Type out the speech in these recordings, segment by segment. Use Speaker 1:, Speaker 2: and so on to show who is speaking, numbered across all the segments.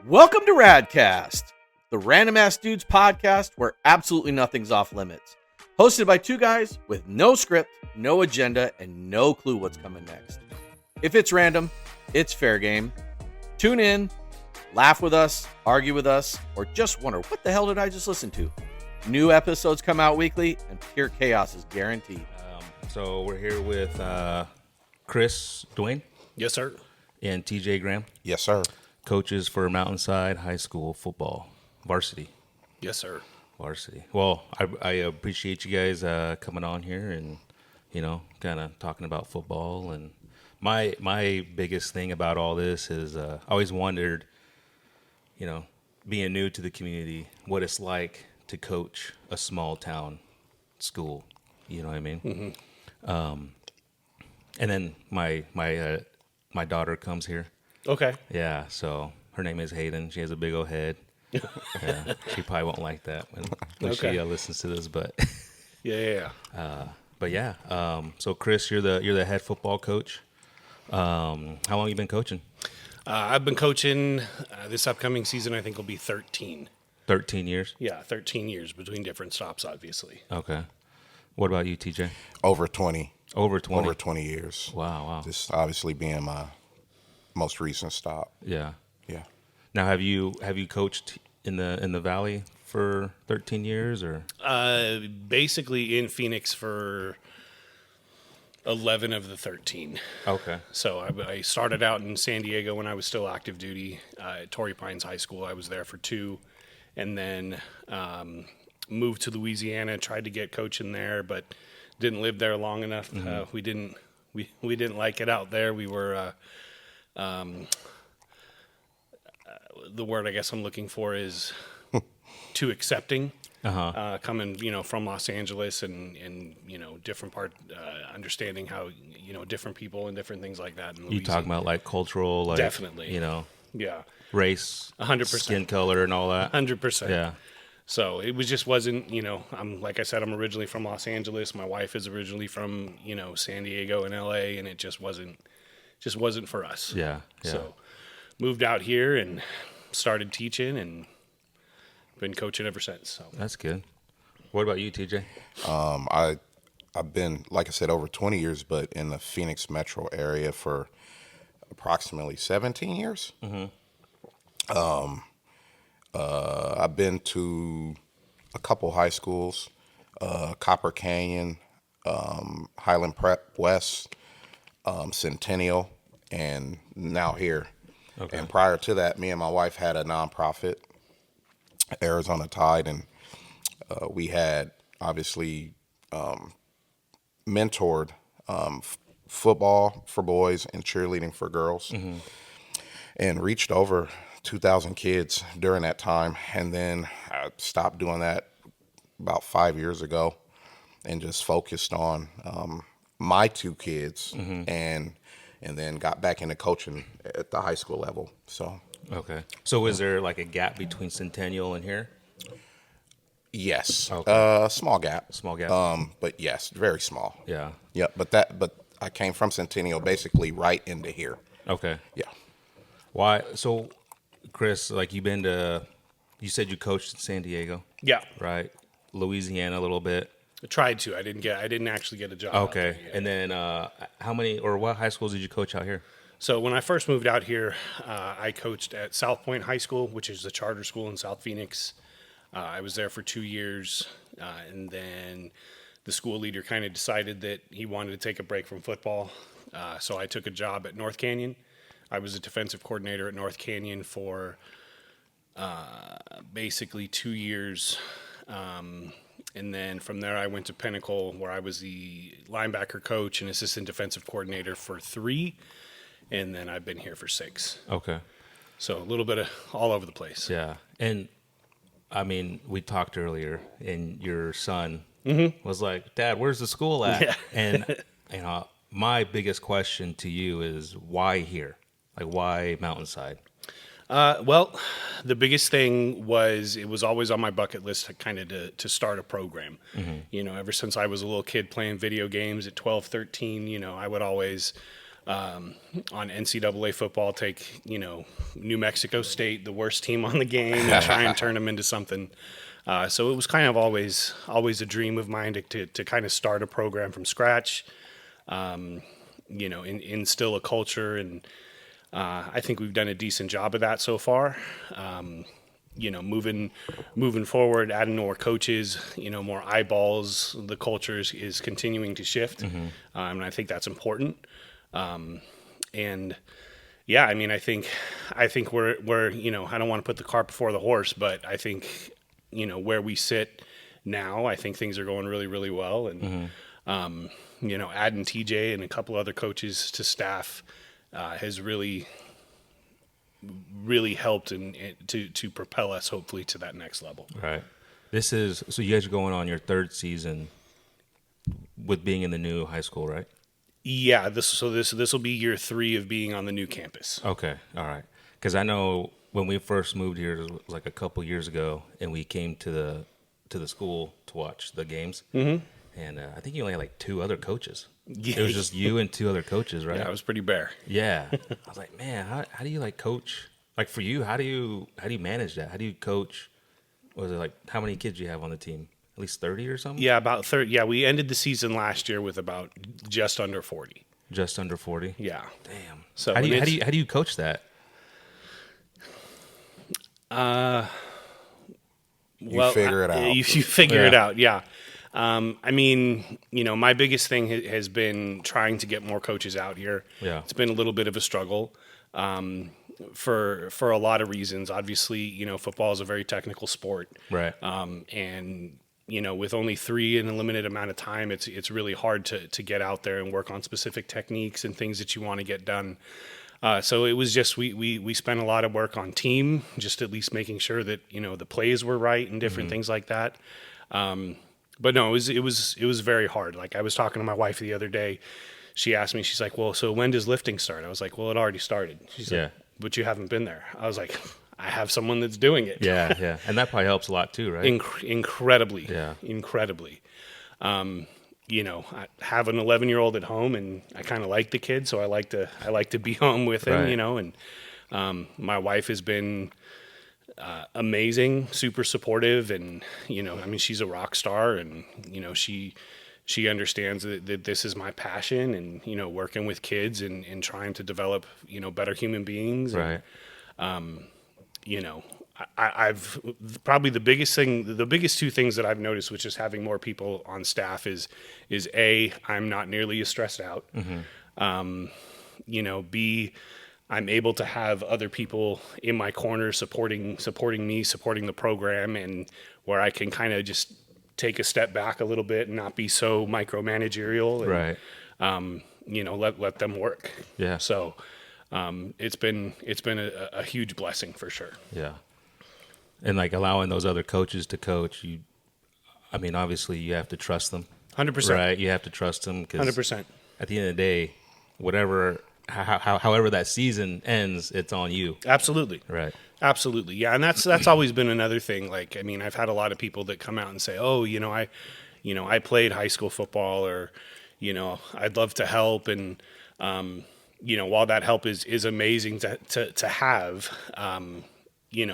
Speaker 1: Welcome to Radcast, the Random Ass Dudes podcast where absolutely nothing's off limits. Hosted by two guys with no script, no agenda, and no clue what's coming next. If it's random, it's fair game. Tune in, laugh with us, argue with us, or just wonder, what the hell did I just listen to? New episodes come out weekly, and pure chaos is guaranteed.
Speaker 2: So we're here with Chris, Duane.
Speaker 3: Yes, sir.
Speaker 2: And TJ Graham.
Speaker 4: Yes, sir.
Speaker 2: Coaches for Mountainside High School Football. Varsity.
Speaker 3: Yes, sir.
Speaker 2: Varsity. Well, I appreciate you guys coming on here and, kind of talking about football. And my biggest thing about all this is I always wondered, being new to the community, what it's like to coach a small town school. You know what I mean? Mm-hmm. And then my daughter comes here.
Speaker 3: Okay.
Speaker 2: Yeah, so her name is Hayden. She has a big old head. Yeah, she probably won't like that when she listens to this, but
Speaker 3: Yeah.
Speaker 2: But yeah. So Chris, you're the head football coach. How long you been coaching?
Speaker 3: I've been coaching this upcoming season. I think will be 13.
Speaker 2: 13 years.
Speaker 3: Yeah, 13 years between different stops, obviously.
Speaker 2: Okay. What about you, TJ?
Speaker 4: Over 20.
Speaker 2: Over 20.
Speaker 4: Over 20 years.
Speaker 2: Wow.
Speaker 4: This obviously being my most recent stop.
Speaker 2: Yeah.
Speaker 4: Yeah.
Speaker 2: Now, have you coached in the Valley for 13 years or?
Speaker 3: Basically in Phoenix for 11 of the 13.
Speaker 2: Okay.
Speaker 3: So I started out in San Diego when I was still active duty at Torrey Pines High School. I was there for 2, and then moved to Louisiana. Tried to get coaching there, but didn't live there long enough. Mm-hmm. We didn't like it out there. We were. The word I guess I'm looking for is too accepting. Coming, from Los Angeles and different understanding how, different people and different things like that.
Speaker 2: You talking about like cultural, like,
Speaker 3: definitely,
Speaker 2: yeah, race,
Speaker 3: 100%,
Speaker 2: skin color, and all that.
Speaker 3: 100%.
Speaker 2: Yeah.
Speaker 3: So it wasn't, I'm like I said, I'm originally from Los Angeles. My wife is originally from, San Diego and LA, and it just wasn't for us.
Speaker 2: Yeah.
Speaker 3: So moved out here and started teaching and been coaching ever since. So
Speaker 2: that's good. What about you, TJ?
Speaker 4: I've been, like I said, over 20 years, but in the Phoenix metro area for approximately 17 years. Mm-hmm. I've been to a couple high schools, Copper Canyon, Highland Prep West, Centennial, and now here. Okay. And prior to that, me and my wife had a nonprofit, Arizona Tide, and we had obviously mentored football for boys and cheerleading for girls, mm-hmm. and reached over 2,000 kids during that time. And then I stopped doing that about 5 years ago and just focused on my 2 kids, mm-hmm. and then got back into coaching at the high school level. So
Speaker 2: okay. So is there like a gap between Centennial and here?
Speaker 4: Yes.
Speaker 2: Okay.
Speaker 4: Small gap.
Speaker 2: Small gap.
Speaker 4: But yes, very small.
Speaker 2: Yeah.
Speaker 4: Yeah. But I came from Centennial basically right into here.
Speaker 2: Okay.
Speaker 4: Yeah.
Speaker 2: Why? So, Chris, like you said you coached in San Diego.
Speaker 3: yeah,
Speaker 2: Right. Louisiana a little bit.
Speaker 3: I tried to. I didn't actually get a job.
Speaker 2: Okay. And then what high schools did you coach out here?
Speaker 3: So when I first moved out here, I coached at South Point High School, which is a charter school in South Phoenix. I was there for 2 years, and then the school leader kind of decided that he wanted to take a break from football. So I took a job at North Canyon. I was a defensive coordinator at North Canyon for basically 2 years. And then from there, I went to Pinnacle, where I was the linebacker coach and assistant defensive coordinator for 3. And then I've been here for 6.
Speaker 2: Okay.
Speaker 3: So a little bit of all over the place.
Speaker 2: Yeah. And, I mean, we talked earlier, and your son
Speaker 3: mm-hmm.
Speaker 2: was like, Dad, where's the school at?
Speaker 3: Yeah.
Speaker 2: And, my biggest question to you is why here? Like, why Mountainside?
Speaker 3: Well, the biggest thing was it was always on my bucket list to start a program. Mm-hmm. Ever since I was a little kid playing video games at 12, 13, I would always on NCAA football, take, New Mexico State, the worst team on the game, and try and turn them into something. So it was kind of always a dream of mine to kind of start a program from scratch, instill a culture. And I think we've done a decent job of that so far. Moving forward, adding more coaches, more eyeballs, the culture is continuing to shift. And I think that's important. And yeah, I mean, I think we're, I don't want to put the cart before the horse, but I think, where we sit now, I think things are going really, really well. And, adding TJ and a couple other coaches to staff, has really helped to propel us hopefully to that next level.
Speaker 2: Right. So you guys are going on your third season with being in the new high school, right?
Speaker 3: Yeah, this will be year 3 of being on the new campus.
Speaker 2: Okay, all right. Because I know when we first moved here, it was like a couple years ago, and we came to the school to watch the games. Mm-hmm. And I think you only had like 2 other coaches. Yeah. It was just you and 2 other coaches, right?
Speaker 3: Yeah, it was pretty bare.
Speaker 2: Yeah, I was like, man, how do you like coach? Like for you, how do you manage that? How do you coach? Was it like how many kids do you have on the team? At least 30 or something?
Speaker 3: Yeah, about 30. Yeah, we ended the season last year with about just under 40.
Speaker 2: Just under 40?
Speaker 3: Yeah.
Speaker 2: Damn.
Speaker 3: So
Speaker 2: how do you coach that?
Speaker 4: You figure it out.
Speaker 3: You figure it out, yeah. I mean, my biggest thing has been trying to get more coaches out here.
Speaker 2: Yeah.
Speaker 3: It's been a little bit of a struggle for a lot of reasons. Obviously, football is a very technical sport.
Speaker 2: Right.
Speaker 3: And with only 3 in a limited amount of time, it's really hard to get out there and work on specific techniques and things that you want to get done. So it was just we spent a lot of work on team, just at least making sure that the plays were right and different things like that. But no, it was very hard. Like I was talking to my wife the other day. She asked me, she's like, "Well, so when does lifting start?" I was like, "Well, it already started." She's like, "But you haven't been there." I was like, I have someone that's doing it.
Speaker 2: Yeah. And that probably helps a lot too, right?
Speaker 3: Incredibly.
Speaker 2: Yeah.
Speaker 3: Incredibly. I have an 11-year-old at home, and I kind of like the kid, so I like to be home with him,
Speaker 2: right.
Speaker 3: and my wife has been amazing, super supportive, and she's a rock star, and she understands that this is my passion, and working with kids and trying to develop better human beings.
Speaker 2: Right.
Speaker 3: And, I've probably the biggest 2 things that I've noticed, which is having more people on staff, is A, I'm not nearly as stressed out. Mm-hmm. B, I'm able to have other people in my corner supporting me, supporting the program, and where I can kind of just take a step back a little bit and not be so micromanagerial. And,
Speaker 2: right.
Speaker 3: Let them work.
Speaker 2: Yeah.
Speaker 3: So it's been a huge blessing for sure.
Speaker 2: Yeah. And like allowing those other coaches to coach, obviously you have to trust them.
Speaker 3: 100%.
Speaker 2: Right. You have to trust them because
Speaker 3: 100%.
Speaker 2: At the end of the day, however that season ends, it's on you.
Speaker 3: Absolutely.
Speaker 2: Right.
Speaker 3: Absolutely. Yeah. And that's always been another thing. Like, I've had a lot of people that come out and say, "Oh, I played high school football," or, "I'd love to help." And, while that help is amazing to have,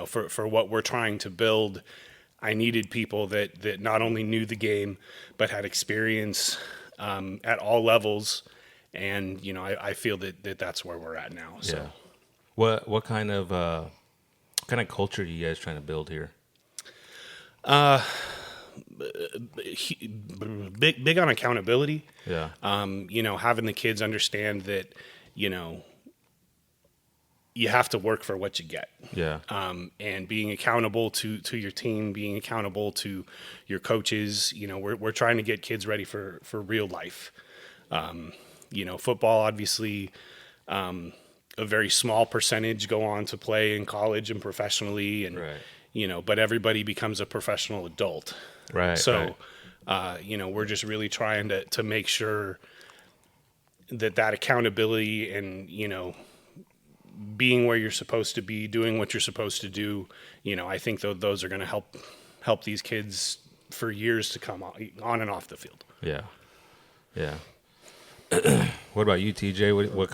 Speaker 3: for what we're trying to build, I needed people that not only knew the game, but had experience at all levels. And, I feel that's where we're at now. So.
Speaker 2: Yeah. What kind of culture are you guys trying to build here?
Speaker 3: Big on accountability.
Speaker 2: Yeah.
Speaker 3: Having the kids understand that, you have to work for what you get.
Speaker 2: Yeah.
Speaker 3: And being accountable to your team, being accountable to your coaches. We're trying to get kids ready for real life. Football, obviously, a very small percentage go on to play in college and professionally, and
Speaker 2: right.
Speaker 3: But everybody becomes a professional adult.
Speaker 2: Right.
Speaker 3: So,
Speaker 2: right.
Speaker 3: We're just really trying to make sure that accountability and being where you're supposed to be, doing what you're supposed to do, I think those are going to help these kids for years to come on and off the field.
Speaker 2: Yeah. Yeah. What about you, TJ? What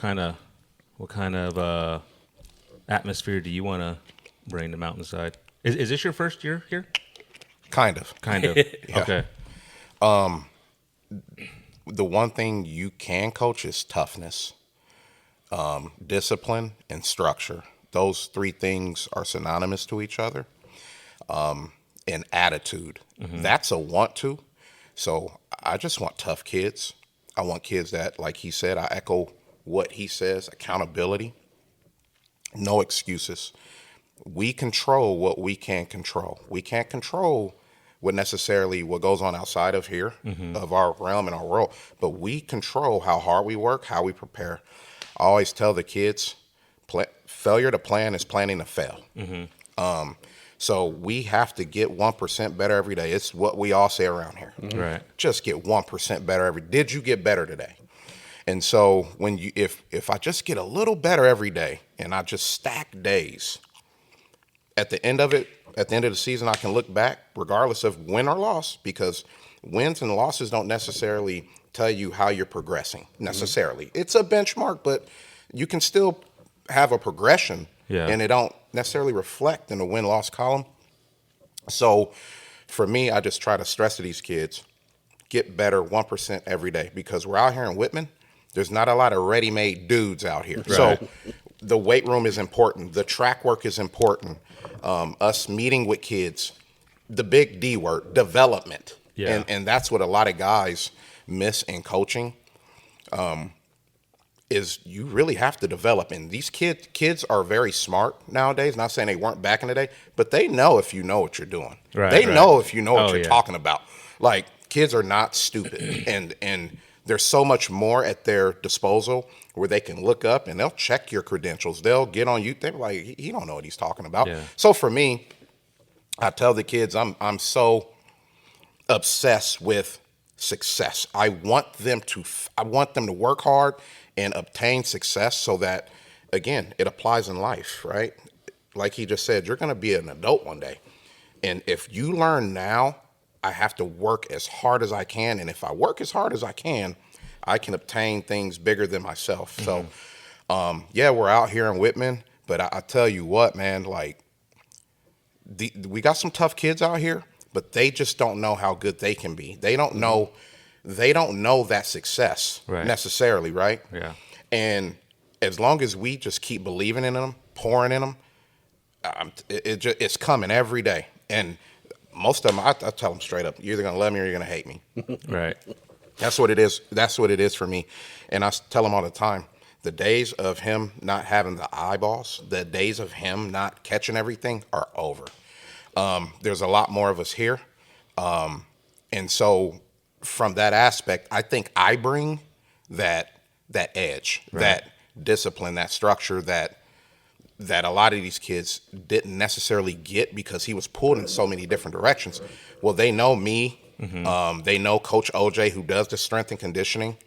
Speaker 2: kind of atmosphere do you want to bring to Mountainside? Is this your first year here?
Speaker 4: Kind of.
Speaker 2: Kind of.
Speaker 4: Yeah.
Speaker 2: Okay.
Speaker 4: The one thing you can coach is toughness, discipline, and structure. Those three things are synonymous to each other. And attitude. That's a want to. So I just want tough kids. I want kids that, like he said, I echo what he says, accountability, no excuses. We control what we can control. We can't control what goes on outside of here, of our realm and our world, but we control how hard we work, how we prepare. I always tell the kids, failure to plan is planning to fail. So we have to get 1% better every day. It's what we all say around here.
Speaker 2: Right.
Speaker 4: Just get 1% better did you get better today? And so if I just get a little better every day and I just stack days, at the end of the season, I can look back regardless of win or loss, because wins and losses don't necessarily tell you how you're progressing necessarily. It's a benchmark, but you can still have a progression.
Speaker 2: Yeah.
Speaker 4: And it don't necessarily reflect in the win-loss column. So for me, I just try to stress to these kids, get better 1% every day, because we're out here in Whitman. There's not a lot of ready-made dudes out here. Right. So the weight room is important. The track work is important. Us meeting with kids, the big D word, development.
Speaker 2: Yeah.
Speaker 4: And that's what a lot of guys miss in coaching. Is you really have to develop. And these kids are very smart nowadays. Not saying they weren't back in the day, but they know if you know what you're doing.
Speaker 2: Right,
Speaker 4: they know if you know what you're
Speaker 2: yeah.
Speaker 4: talking about. Like, kids are not stupid. and there's so much more at their disposal where they can look up and they'll check your credentials. They'll get on you. They're like, he don't know what he's talking about.
Speaker 2: Yeah.
Speaker 4: So for me, I tell the kids I'm so obsessed with success. I want them to work hard and obtain success, so that, again, it applies in life, right? Like he just said, you're going to be an adult one day. And if you learn now, I have to work as hard as I can. And if I work as hard as I can obtain things bigger than myself. So, yeah, we're out here in Whitman, but I tell you what, man, like, we got some tough kids out here, but they just don't know how good they can be. They don't know that success necessarily, right?
Speaker 2: Yeah.
Speaker 4: And as long as we just keep believing in them, pouring in them, it's coming every day. And most of them, I tell them straight up, you're either going to love me or you're going to hate me.
Speaker 2: Right.
Speaker 4: That's what it is. That's what it is for me. And I tell them all the time, the days of him not having the eyeballs, the days of him not catching everything are over. There's a lot more of us here. And so from that aspect, I think I bring that edge, that discipline, that structure that a lot of these kids didn't necessarily get because he was pulled in so many different directions. Well, they know me. They know Coach OJ, who does the strength and conditioning.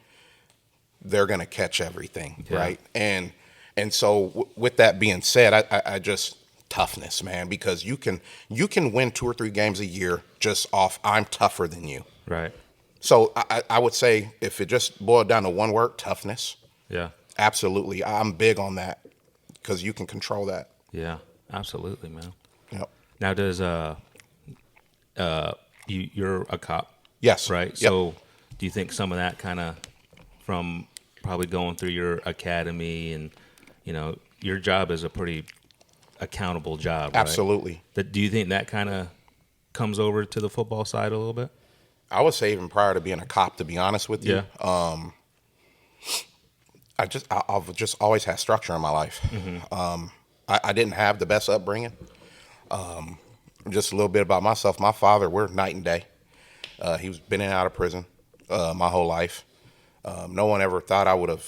Speaker 4: They're going to catch everything, right? And so with that being said, I just toughness, man, because you can win 2 or 3 games a year just off I'm tougher than you.
Speaker 2: Right.
Speaker 4: So I would say if it just boiled down to one word, toughness.
Speaker 2: Yeah.
Speaker 4: Absolutely. I'm big on that because you can control that.
Speaker 2: Yeah, absolutely, man.
Speaker 4: Yep.
Speaker 2: Now, does you're a cop?
Speaker 4: Yes.
Speaker 2: Right.
Speaker 4: Yep.
Speaker 2: So, do you think some of that kind of from probably going through your academy and your job is a pretty accountable job? Right?
Speaker 4: Absolutely.
Speaker 2: Do you think that kind of comes over to the football side a little bit?
Speaker 4: I would say even prior to being a cop, to be honest with you.
Speaker 2: Yeah.
Speaker 4: I've just always had structure in my life. I didn't have the best upbringing. Just a little bit about myself. My father, we're night and day. He's been in and out of prison my whole life. No one ever thought I would have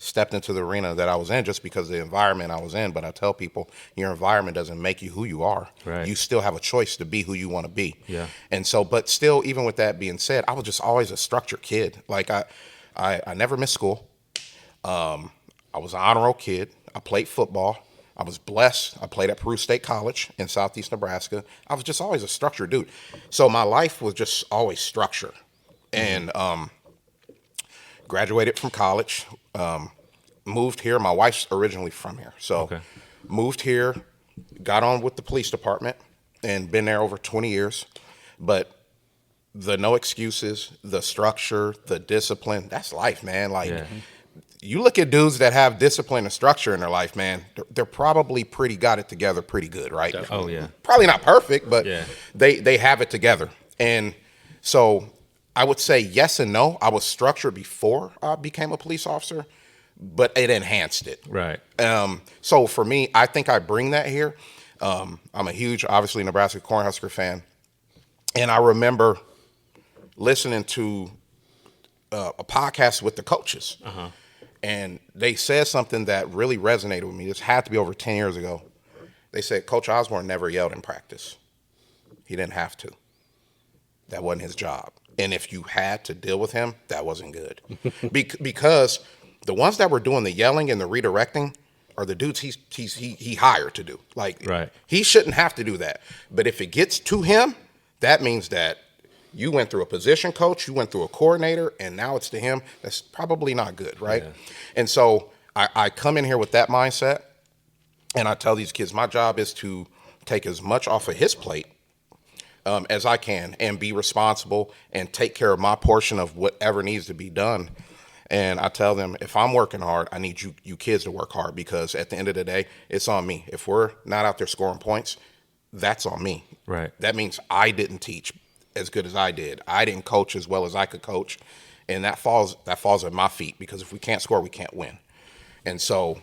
Speaker 4: stepped into the arena that I was in just because of the environment I was in. But I tell people, your environment doesn't make you who you are.
Speaker 2: Right.
Speaker 4: You still have a choice to be who you want to be.
Speaker 2: Yeah.
Speaker 4: And so, but still, even with that being said, I was just always a structured kid. Like I never missed school. I was an honor roll kid. I played football. I was blessed. I played at Peru State College in Southeast Nebraska. I was just always a structured dude. So my life was just always structured. And graduated from college, moved here. My wife's originally from here. So moved here, got on with the police department, and been there over 20 years. But the no excuses, the structure, the discipline, that's life, man. Like, you look at dudes that have discipline and structure in their life, man, they're probably got it together pretty good, right?
Speaker 3: Definitely.
Speaker 2: Oh, yeah.
Speaker 4: Probably not perfect, but they have it together. And so I would say yes and no. I was structured before I became a police officer, but it enhanced it.
Speaker 2: Right.
Speaker 4: So for me, I think I bring that here. I'm a huge, obviously, Nebraska Cornhusker fan. And I remember listening to a podcast with the coaches. And they said something that really resonated with me. This had to be over 10 years ago. They said, Coach Osborne never yelled in practice. He didn't have to. That wasn't his job. And if you had to deal with him, that wasn't good. Because the ones that were doing the yelling and the redirecting are the dudes he hired to do. Like, he shouldn't have to do that. But if it gets to him, that means that you went through a position coach, you went through a coordinator, and now it's to him. That's probably not good, right? And so I come in here with that mindset, and I tell these kids my job is to take as much off of his plate as I can and be responsible and take care of my portion of whatever needs to be done. And I tell them, if I'm working hard, I need you kids to work hard, because at the end of the day, it's on me. If we're not out there scoring points, that's on me.
Speaker 2: Right.
Speaker 4: That means I didn't teach as good as I did. I didn't coach as well as I could coach. And that falls at my feet, because if we can't score, we can't win. And so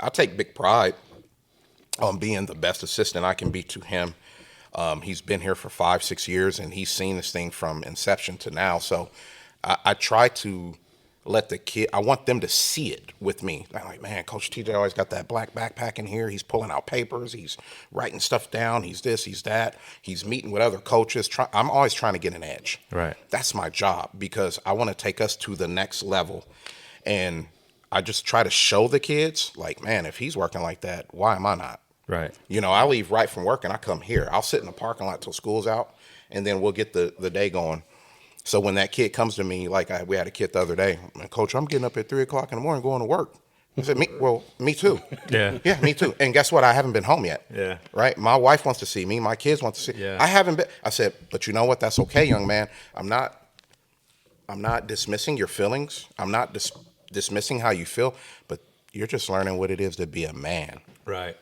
Speaker 4: I take big pride on being the best assistant I can be to him. He's been here for 5-6 years, and he's seen this thing from inception to now. So I try to let the kid, I want them to see it with me. I'm like, man, Coach TJ always got that black backpack in here. He's pulling out papers. He's writing stuff down. He's this, he's that. He's meeting with other coaches. I'm always trying to get an edge.
Speaker 2: Right.
Speaker 4: That's my job, because I want to take us to the next level. And I just try to show the kids, like, man, if he's working like that, why am I not?
Speaker 2: Right.
Speaker 4: You know, I leave right from work and I come here. I'll sit in the parking lot till school's out, and then we'll get the day going. So when that kid comes to me, like we had a kid the other day, Coach, I'm getting up at 3 o'clock in the morning going to work. I said, me too.
Speaker 2: Yeah.
Speaker 4: Yeah, me too. And guess what? I haven't been home yet.
Speaker 2: Yeah.
Speaker 4: Right? My wife wants to see me. My kids want to see.
Speaker 2: Yeah.
Speaker 4: I haven't been. I said, but you know what? That's okay, young man. I'm not dismissing your feelings. I'm not dismissing how you feel, but you're just learning what it is to be a man.
Speaker 2: Right.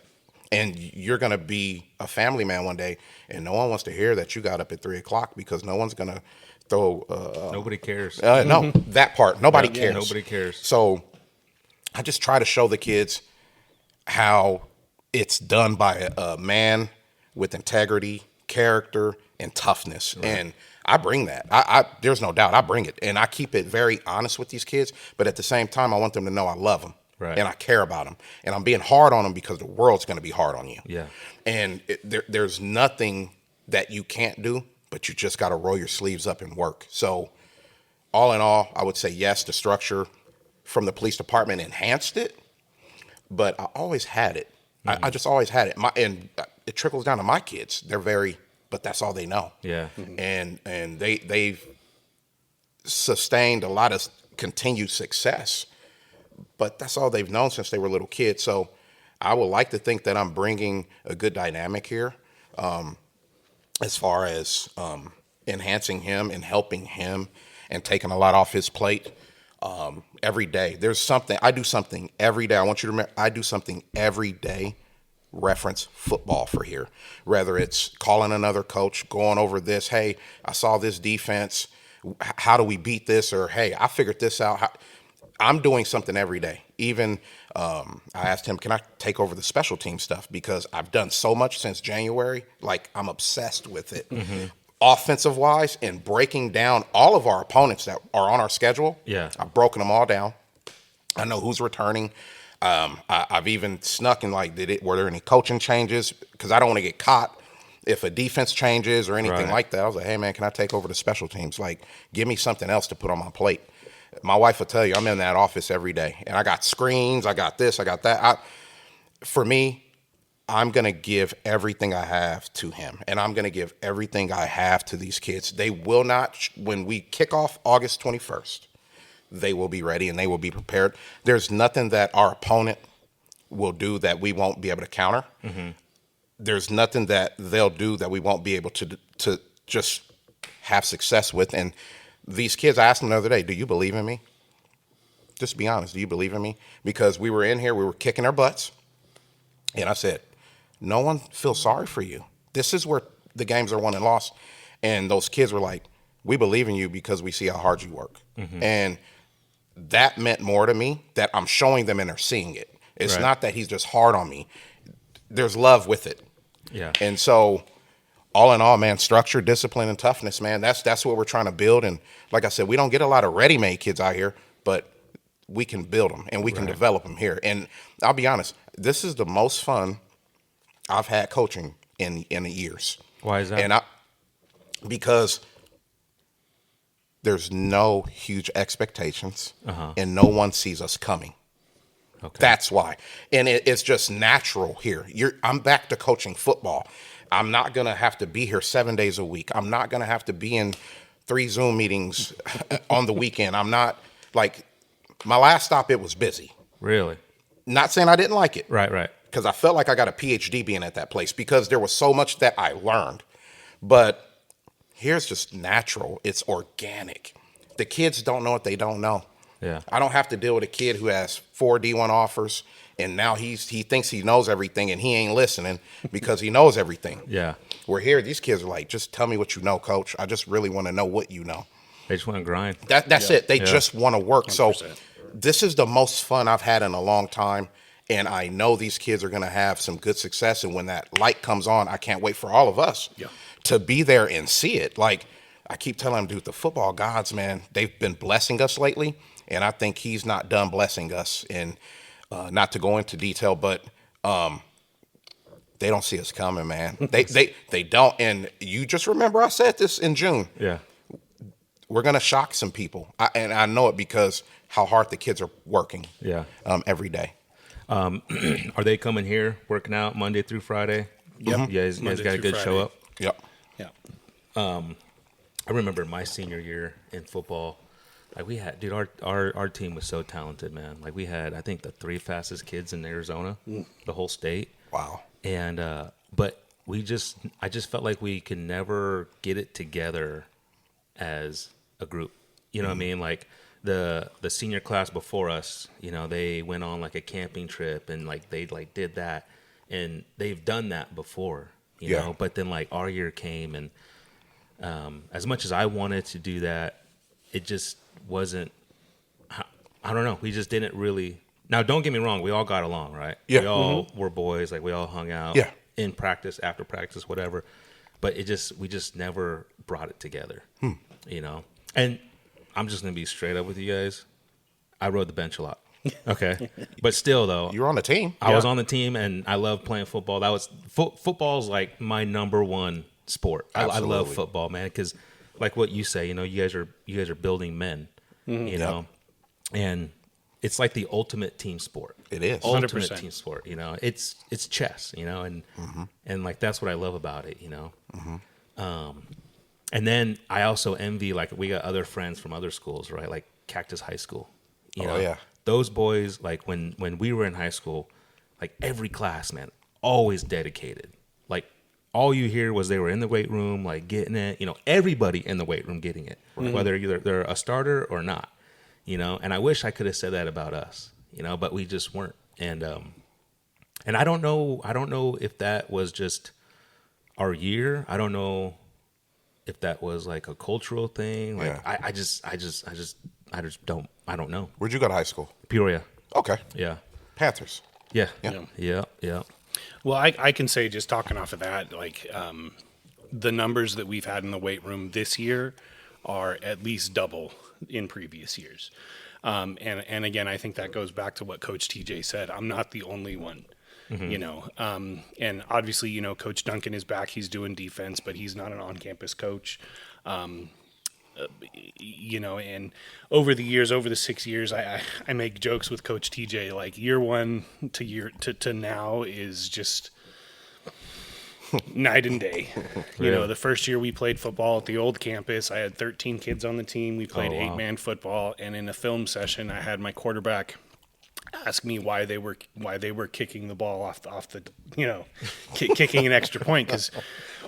Speaker 4: And you're going to be a family man one day, and no one wants to hear that you got up at 3 o'clock, because no one's going to throw.
Speaker 2: Nobody cares.
Speaker 4: No, that part. Nobody cares.
Speaker 2: Nobody cares.
Speaker 4: So I just try to show the kids how it's done by a man with integrity, character, and toughness. Right. And I bring that. I there's no doubt I bring it. And I keep it very honest with these kids. But at the same time, I want them to know I love them.
Speaker 2: Right.
Speaker 4: And I care about them. And I'm being hard on them because the world's going to be hard on you.
Speaker 2: Yeah.
Speaker 4: And there's nothing that you can't do, but you just got to roll your sleeves up and work. So all in all, I would say yes, the structure from the police department enhanced it, but I always had it. Mm-hmm. I just always had it. And it trickles down to my kids. But that's all they know.
Speaker 2: Yeah.
Speaker 4: Mm-hmm. And they've sustained a lot of continued success, but that's all they've known since they were little kids. So I would like to think that I'm bringing a good dynamic here, as far as enhancing him and helping him and taking a lot off his plate. Every day I do something every day. I want you to remember, I do something every day, reference football for here, whether it's calling another coach, going over this, hey, I saw this defense, how do we beat this, or hey, I figured this out. I'm doing something every day. Even I asked him, can I take over the special team stuff, because I've done so much since January, like I'm obsessed with it. Mm-hmm. Offensive wise, and breaking down all of our opponents that are on our schedule. Yeah, I've broken them all down. I know who's returning. I've even snuck in, like, were there any coaching changes? Because I don't want to get caught if a defense changes or anything like that. I was like, hey man, can I take over the special teams? Like, give me something else to put on my plate. My wife will tell you, I'm in that office every day, and I got screens, I got this, I got that. For me, I'm going to give everything I have to him, and I'm going to give everything I have to these kids. They will not, when we kick off August 21st, they will be ready and they will be prepared. There's nothing that our opponent will do that we won't be able to counter. There's nothing that they'll do that we won't be able to just have success with. And these kids, I asked them the other day, do you believe in me? Just be honest. Do you believe in me? Because we were in here, we were kicking our butts. And I said, no one feels sorry for you. This is where the games are won and lost. And those kids were like, we believe in you because we see how hard you work. And that meant more to me, that I'm showing them and they're seeing it. It's
Speaker 2: Right.
Speaker 4: not that he's just hard on me. There's love with it.
Speaker 2: Yeah.
Speaker 4: And so all in all, man, structure, discipline, and toughness, man, that's what we're trying to build. And like I said, we don't get a lot of ready-made kids out here, but we can build them and we can develop them here. And I'll be honest, this is the most fun I've had coaching in years.
Speaker 2: Why is that?
Speaker 4: And because there's no huge expectations and no one sees us coming.
Speaker 2: Okay.
Speaker 4: That's why. And it's just natural here. I'm back to coaching football. I'm not going to have to be here 7 days a week. I'm not going to have to be in 3 Zoom meetings on the weekend. I'm not, like, my last stop, it was busy.
Speaker 2: Really?
Speaker 4: Not saying I didn't like it.
Speaker 2: Right.
Speaker 4: Because I felt like I got a PhD being at that place because there was so much that I learned. But here's just natural. It's organic. The kids don't know what they don't know.
Speaker 2: Yeah.
Speaker 4: I don't have to deal with a kid who has 4 D1 offers and now he thinks he knows everything and he ain't listening because he knows everything.
Speaker 2: Yeah.
Speaker 4: We're here. These kids are like, just tell me what you know, coach. I just really want to know what you know.
Speaker 2: They just want to grind.
Speaker 4: That's it. They just want to work.
Speaker 3: 100%.
Speaker 4: So this is the most fun I've had in a long time. And I know these kids are going to have some good success. And when that light comes on, I can't wait for all of us to be there and see it. Like I keep telling them, dude, the football gods, man, they've been blessing us lately. And I think he's not done blessing us. And not to go into detail, but they don't see us coming, man. They don't. And you just remember I said this in June.
Speaker 2: Yeah.
Speaker 4: We're going to shock some people. And I know it because how hard the kids are working every day.
Speaker 2: Are they coming here working out Monday through Friday?
Speaker 3: Yep.
Speaker 2: You guys got a good
Speaker 3: Friday.
Speaker 2: show up?
Speaker 4: Yep.
Speaker 3: Yeah.
Speaker 2: I remember my senior year in football. Like we had, dude, our team was so talented, man. Like we had, I think, the 3 fastest kids in Arizona, the whole state.
Speaker 4: Wow.
Speaker 2: And but I just felt like we could never get it together as a group. You know what I mean? Like the senior class before us, you know, they went on like a camping trip and like they like did that, and they've done that before, you know. But then like our year came, and as much as I wanted to do that, it just wasn't. I don't know. We just didn't really. Now, don't get me wrong. We all got along, right?
Speaker 4: Yeah.
Speaker 2: We all were boys. Like we all hung out.
Speaker 4: Yeah.
Speaker 2: In practice, after practice, whatever. But we just never brought it together. You know. And I'm just gonna be straight up with you guys. I rode the bench a lot. Okay. But still, though,
Speaker 4: You were on the team.
Speaker 2: I was on the team, and I love playing football. That was football's like my number one sport. I love
Speaker 4: Absolutely.
Speaker 2: football, man, because like what you say, you know, you guys are building men, you know, and it's like the ultimate team sport.
Speaker 4: It is.
Speaker 2: Ultimate
Speaker 3: 100%.
Speaker 2: team sport. You know, it's chess. You know, and like that's what I love about it. You know, and then I also envy, like, we got other friends from other schools, right? Like Cactus High School. You know,
Speaker 4: yeah.
Speaker 2: those boys, like when we were in high school, like every class, man, always dedicated. Like all you hear was they were in the weight room, like getting it. You know, everybody in the weight room getting it, whether either they're a starter or not. You know, and I wish I could have said that about us. You know, but we just weren't. And I don't know if that was just our year. I don't know if that was like a cultural thing. Like I just don't know.
Speaker 4: Where'd you go to high school?
Speaker 2: Peoria.
Speaker 4: Okay.
Speaker 2: Yeah.
Speaker 4: Panthers.
Speaker 2: Yeah.
Speaker 4: Yeah.
Speaker 2: Yeah.
Speaker 3: Well, I can say, just talking off of that, like the numbers that we've had in the weight room this year are at least double in previous years. And again, I think that goes back to what Coach TJ said. I'm not the only one, you know. And obviously, you know, Coach Duncan is back. He's doing defense, but he's not an on-campus coach. You know, and over the years, over the 6 years, I make jokes with Coach TJ, like year one to now is just night and day.
Speaker 2: Really?
Speaker 3: You know, the first year we played football at the old campus, I had 13 kids on the team. We played
Speaker 2: wow.
Speaker 3: 8-man football, and in a film session, I had my quarterback ask me why they were kicking the ball off the kicking an extra point, because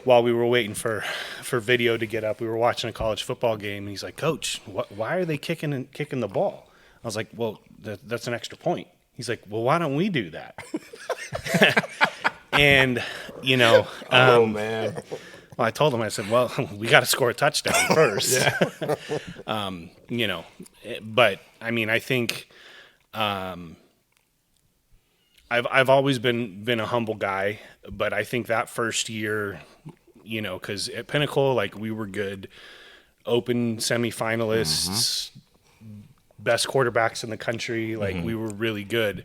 Speaker 3: while we were waiting for video to get up, we were watching a college football game, and he's like, "Coach, why are they kicking the ball?" I was like, "Well, that's an extra point." He's like, "Well, why don't we do that?" And
Speaker 2: Oh man.
Speaker 3: well, I told him, I said, "Well, we got to score a touchdown first." But I mean, I think I've always been a humble guy, but I think that first year, because at Pinnacle, like, we were good, open semifinalists, best quarterbacks in the country, like we were really good,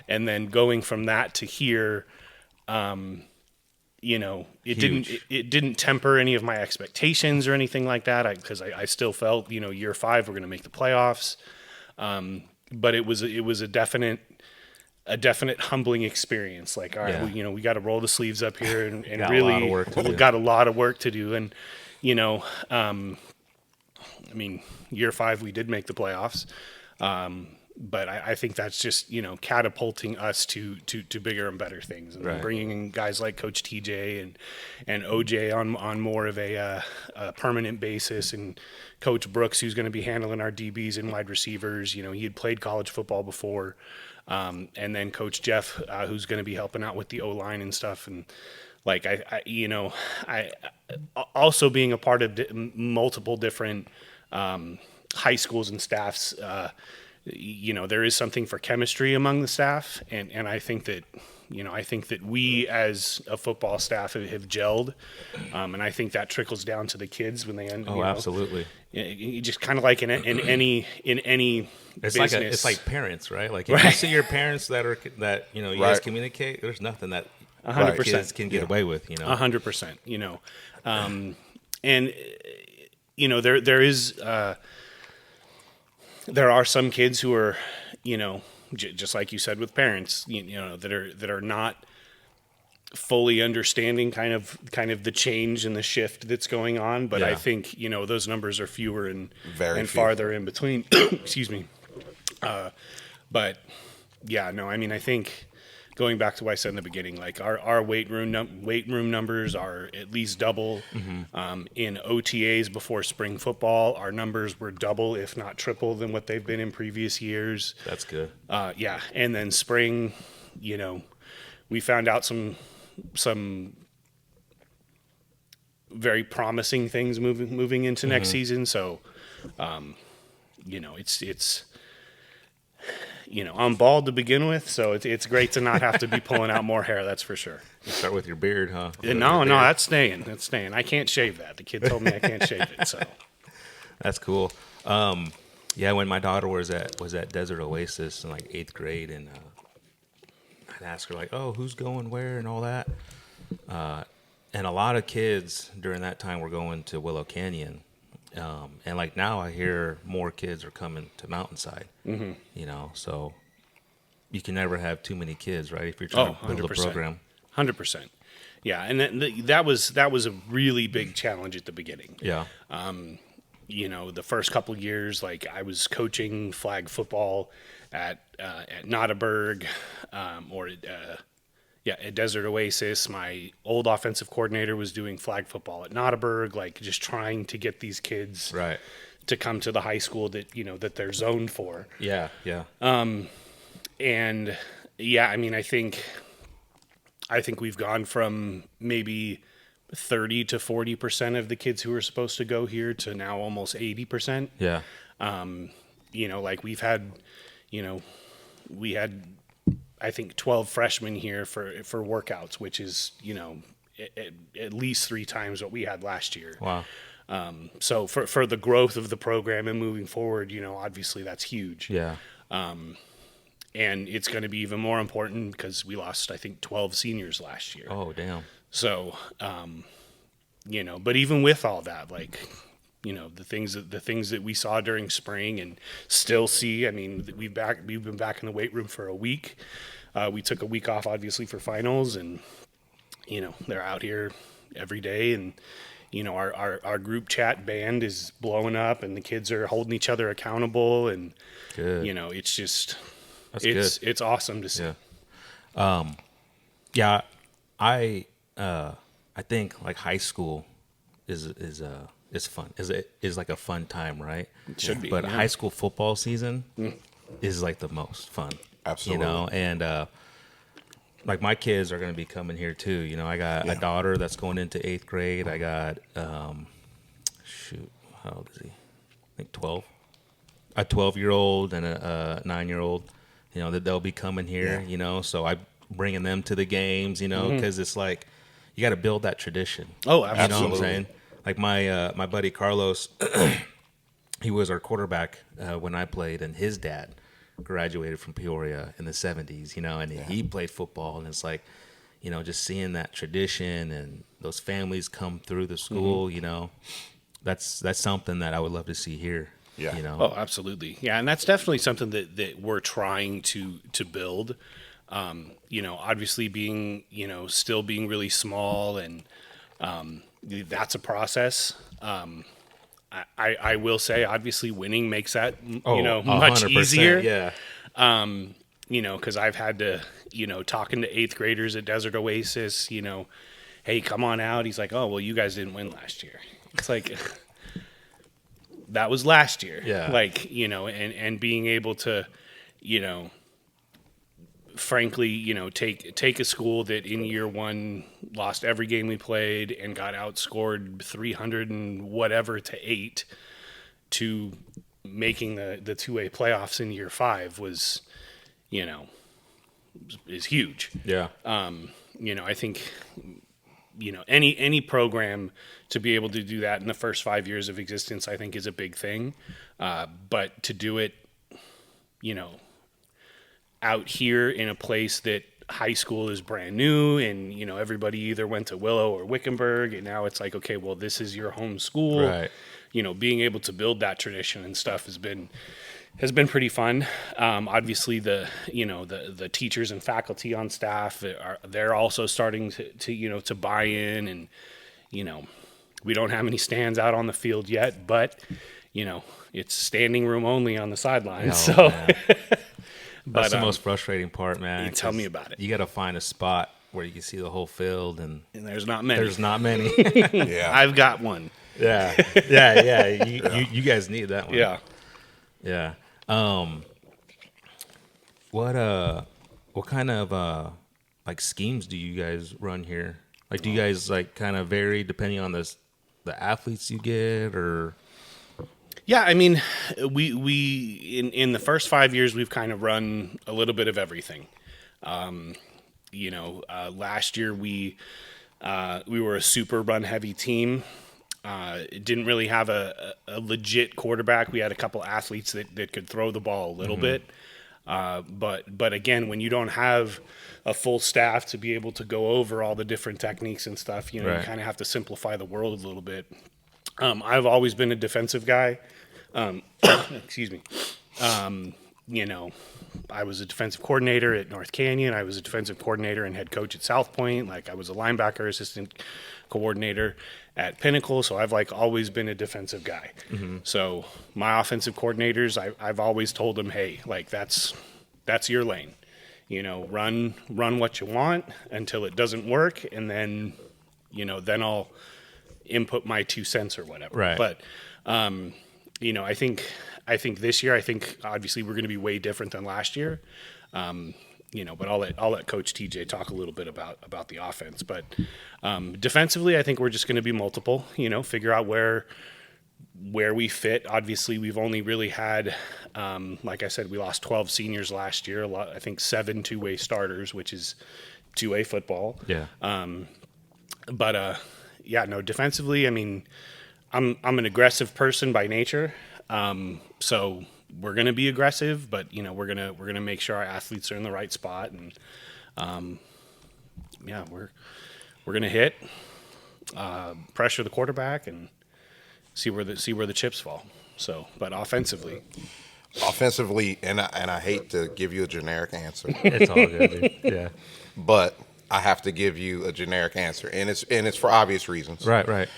Speaker 3: and then going from that to here, it didn't temper any of my expectations or anything like that, because I still felt, year 5 we're going to make the playoffs, but it was a definite humbling experience. Like, all right, we got to roll the sleeves up here and really got a lot of work to do. And, I mean, year 5, we did make the playoffs. But I think that's just, catapulting us to bigger and better things, and bringing in guys like Coach TJ and OJ on more of a permanent basis, and Coach Brooks, who's going to be handling our DBs and wide receivers. He had played college football before. And then Coach Jeff, who's going to be helping out with the O-line and stuff. And like, I also being a part of multiple different high schools and staffs, there is something for chemistry among the staff. And I think that, we as a football staff have gelled. And I think that trickles down to the kids when they end.
Speaker 2: Oh, absolutely.
Speaker 3: You just kind of like in any
Speaker 2: It's
Speaker 3: business.
Speaker 2: it's like parents, right? Like, if you see your parents you guys communicate, there's nothing that
Speaker 3: 100%
Speaker 2: kids can get away with,
Speaker 3: 100%, and there are some kids who are, just like you said with parents, that are not fully understanding kind of the change and the shift that's going on. But I think, those numbers are fewer and farther in between. Excuse me. But yeah, no, I mean, I think going back to what I said in the beginning, like our weight room numbers are at least double. In OTAs before spring football, our numbers were double, if not triple, than what they've been in previous years.
Speaker 2: That's good.
Speaker 3: Yeah. And then spring, we found out some very promising things moving into next season. So, it's I'm bald to begin with, so it's great to not have to be pulling out more hair. That's for sure.
Speaker 2: You start with your beard, huh?
Speaker 3: No, that's staying. That's staying. I can't shave that. The kid told me I can't shave it. So
Speaker 2: that's cool. When my daughter was at Desert Oasis in like 8th grade, and I'd ask her like, "Oh, who's going where?" and all that. And a lot of kids during that time were going to Willow Canyon. And like now I hear more kids are coming to Mountainside, so you can never have too many kids, right? If you're trying to build a program.
Speaker 3: 100%. Yeah. And that was a really big challenge at the beginning.
Speaker 2: Yeah.
Speaker 3: The first couple of years, like, I was coaching flag football at Nottaburg, at Desert Oasis. My old offensive coordinator was doing flag football at Nottaburg, like, just trying to get these kids to come to the high school that, that they're zoned for.
Speaker 2: Yeah, yeah.
Speaker 3: And yeah, I mean, I think we've gone from maybe 30 to 40% of the kids who were supposed to go here to now almost 80%.
Speaker 2: Yeah.
Speaker 3: Like, we had I think 12 freshmen here for workouts, which is, at least 3 times what we had last year.
Speaker 2: Wow.
Speaker 3: So for the growth of the program and moving forward, obviously that's huge.
Speaker 2: Yeah.
Speaker 3: And it's going to be even more important because we lost, I think, 12 seniors last year.
Speaker 2: Oh, damn.
Speaker 3: So, but even with all that, like, the things that we saw during spring and still see, I mean, we've been back in the weight room for a week. We took a week off, obviously, for finals, and, they're out here every day, and our group chat band is blowing up, and the kids are holding each other accountable, and
Speaker 2: Good.
Speaker 3: it's just
Speaker 2: That's
Speaker 3: it's awesome to see.
Speaker 2: Yeah. I think like high school is fun. Is like a fun time, right?
Speaker 3: It should be.
Speaker 2: But
Speaker 3: yeah.
Speaker 2: high school football season is like the most fun.
Speaker 4: Absolutely.
Speaker 2: And like my kids are going to be coming here too. I got a daughter that's going into 8th grade. I got how old is he? I think 12. A 12-year-old and a 9-year-old. That they'll be coming here. So I bringing them to the games. Because it's like you got to build that tradition.
Speaker 3: Oh,
Speaker 2: You know
Speaker 3: absolutely.
Speaker 2: what I'm saying? Like my buddy Carlos, he was our quarterback when I played, and his dad graduated from Peoria in the 70s, and he played football, and it's like, just seeing that tradition and those families come through the school, that's something that I would love to see here.
Speaker 4: Yeah.
Speaker 3: Oh, absolutely. Yeah, and that's definitely something that we're trying to build. Obviously being, still being really small, and that's a process. I will say, obviously, winning makes that much
Speaker 2: 100%,
Speaker 3: easier.
Speaker 2: Yeah.
Speaker 3: Because I've had to, talking to 8th graders at Desert Oasis, hey, come on out. He's like, oh, well, you guys didn't win last year. It's like, that was last year.
Speaker 2: Yeah.
Speaker 3: Like, and being able to, frankly, take a school that in year one lost every game we played and got outscored 300 and whatever to 8 to making the 2A playoffs in year 5 was, is huge.
Speaker 2: Yeah.
Speaker 3: I think, any program to be able to do that in the first 5 years of existence, I think is a big thing. But to do it, out here in a place that high school is brand new, and everybody either went to Willow or Wickenburg, and now it's like, okay, well, this is your home school.
Speaker 2: Right.
Speaker 3: Being able to build that tradition and stuff has been pretty fun. Obviously, the teachers and faculty on staff they're also starting to buy in, and we don't have any stands out on the field yet, but it's standing room only on the sidelines.
Speaker 2: Oh,
Speaker 3: so.
Speaker 2: man. That's the most frustrating part, man.
Speaker 3: Tell me about it.
Speaker 2: You got to find a spot where you can see the whole field, and
Speaker 3: there's not many.
Speaker 2: there's not many.
Speaker 4: Yeah.
Speaker 3: I've got one.
Speaker 2: Yeah. You guys need that one.
Speaker 3: Yeah.
Speaker 2: What kind of like schemes do you guys run here? Like, do you guys like kind of vary depending on the athletes you get, or?
Speaker 3: Yeah, I mean, we in the first 5 years we've kind of run a little bit of everything. Last year we were a super run heavy team. It didn't really have a legit quarterback. We had a couple athletes that could throw the ball a little bit. But again, when you don't have a full staff to be able to go over all the different techniques and stuff, you
Speaker 2: Right.
Speaker 3: kind of have to simplify the world a little bit. I've always been a defensive guy. Excuse me. I was a defensive coordinator at North Canyon. I was a defensive coordinator and head coach at South Point. Like, I was a linebacker assistant coordinator at Pinnacle. So I've always been a defensive guy. Mm-hmm. So my offensive coordinators, I've always told them, hey, that's your lane. Run what you want until it doesn't work, and then then I'll input my 2 cents or whatever.
Speaker 2: Right.
Speaker 3: But I think this year, obviously we're going to be way different than last year. But I'll let Coach TJ talk a little bit about the offense. But defensively, I think we're just going to be multiple. Figure out where we fit. Obviously, we've only really had, like I said, we lost 12 seniors last year. I think 7 2-way starters, which is 2A football.
Speaker 2: Yeah.
Speaker 3: Defensively, I mean, I'm an aggressive person by nature. So we're going to be aggressive, but we're going to make sure our athletes are in the right spot, and we're going to hit, pressure the quarterback, and see where the chips fall. So, but offensively,
Speaker 4: and I hate to give you a generic answer,
Speaker 2: It's all good, dude. Yeah.
Speaker 4: but I have to give you a generic answer, and it's for obvious reasons.
Speaker 2: Right.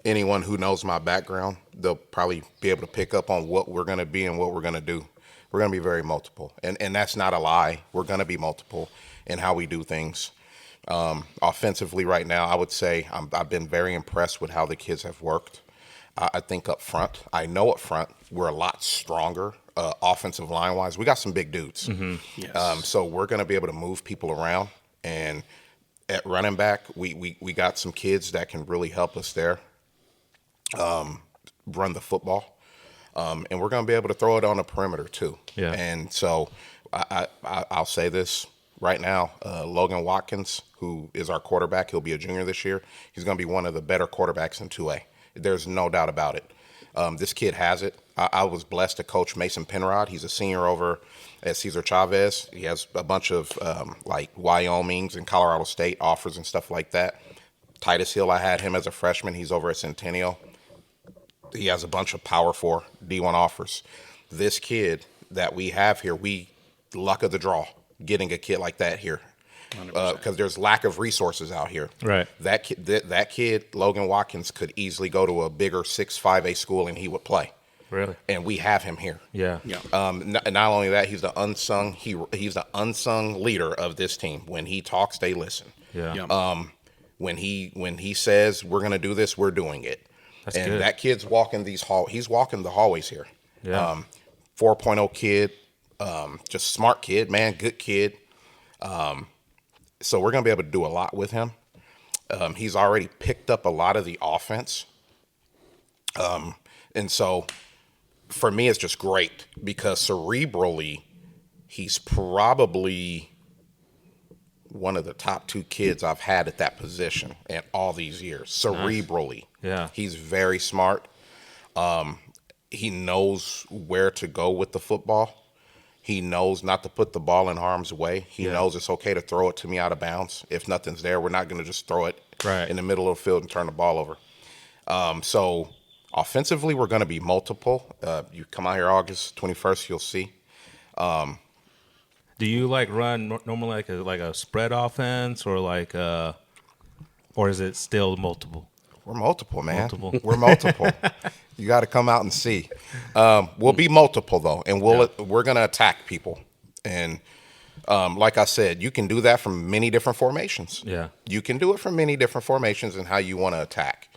Speaker 4: Anyone who knows my background, they'll probably be able to pick up on what we're going to be and what we're going to do. We're going to be very multiple, and that's not a lie. We're going to be multiple in how we do things. Offensively, right now, I would say I've been very impressed with how the kids have worked. I think up front, up front, we're a lot stronger offensive line wise. We got some big dudes,
Speaker 3: Yes.
Speaker 4: so we're going to be able to move people around. And at running back, we got some kids that can really help us there. Run the football, and we're going to be able to throw it on the perimeter too.
Speaker 2: Yeah.
Speaker 4: And so I'll say this right now: Logan Watkins, who is our quarterback, he'll be a junior this year. He's going to be one of the better quarterbacks in 2A. There's no doubt about it. This kid has it. I was blessed to coach Mason Penrod. He's a senior over at Cesar Chavez. He has a bunch of like Wyoming's and Colorado State offers and stuff like that. Titus Hill, I had him as a freshman. He's over at Centennial. He has a bunch of Power 4 D1 offers. This kid that we have here, we luck of the draw getting a kid like that here, because there's lack of resources out here.
Speaker 2: Right.
Speaker 4: That kid, Logan Watkins, could easily go to a bigger 6-5A school and he would play.
Speaker 2: Really?
Speaker 4: And we have him here.
Speaker 2: Yeah.
Speaker 4: Not only that, he's the unsung leader of this team. When he talks, they listen.
Speaker 2: Yeah.
Speaker 4: When he says we're gonna do this, we're doing it.
Speaker 2: That's
Speaker 4: and
Speaker 2: good.
Speaker 4: that kid's walking he's walking the hallways here.
Speaker 2: Yeah.
Speaker 4: 4.0 kid, just smart kid, man, good kid. So we're gonna be able to do a lot with him. He's already picked up a lot of the offense. And so for me, it's just great because cerebrally, he's probably one of the top 2 kids I've had at that position in all these years. Cerebrally.
Speaker 2: Yeah.
Speaker 4: He's very smart. He knows where to go with the football. He knows not to put the ball in harm's way. He knows it's okay to throw it to me out of bounds. If nothing's there, we're not going to just throw it in the middle of the field and turn the ball over. So offensively, we're going to be multiple. You come out here August 21st, you'll see.
Speaker 2: Do you run normally like a spread offense or or is it still multiple?
Speaker 4: We're multiple, man.
Speaker 2: Multiple.
Speaker 4: We're multiple. You got to come out and see. We'll be multiple though, and we're going to attack people. And like I said, you can do that from many different formations.
Speaker 2: Yeah.
Speaker 4: You can do it from many different formations and how you want to attack.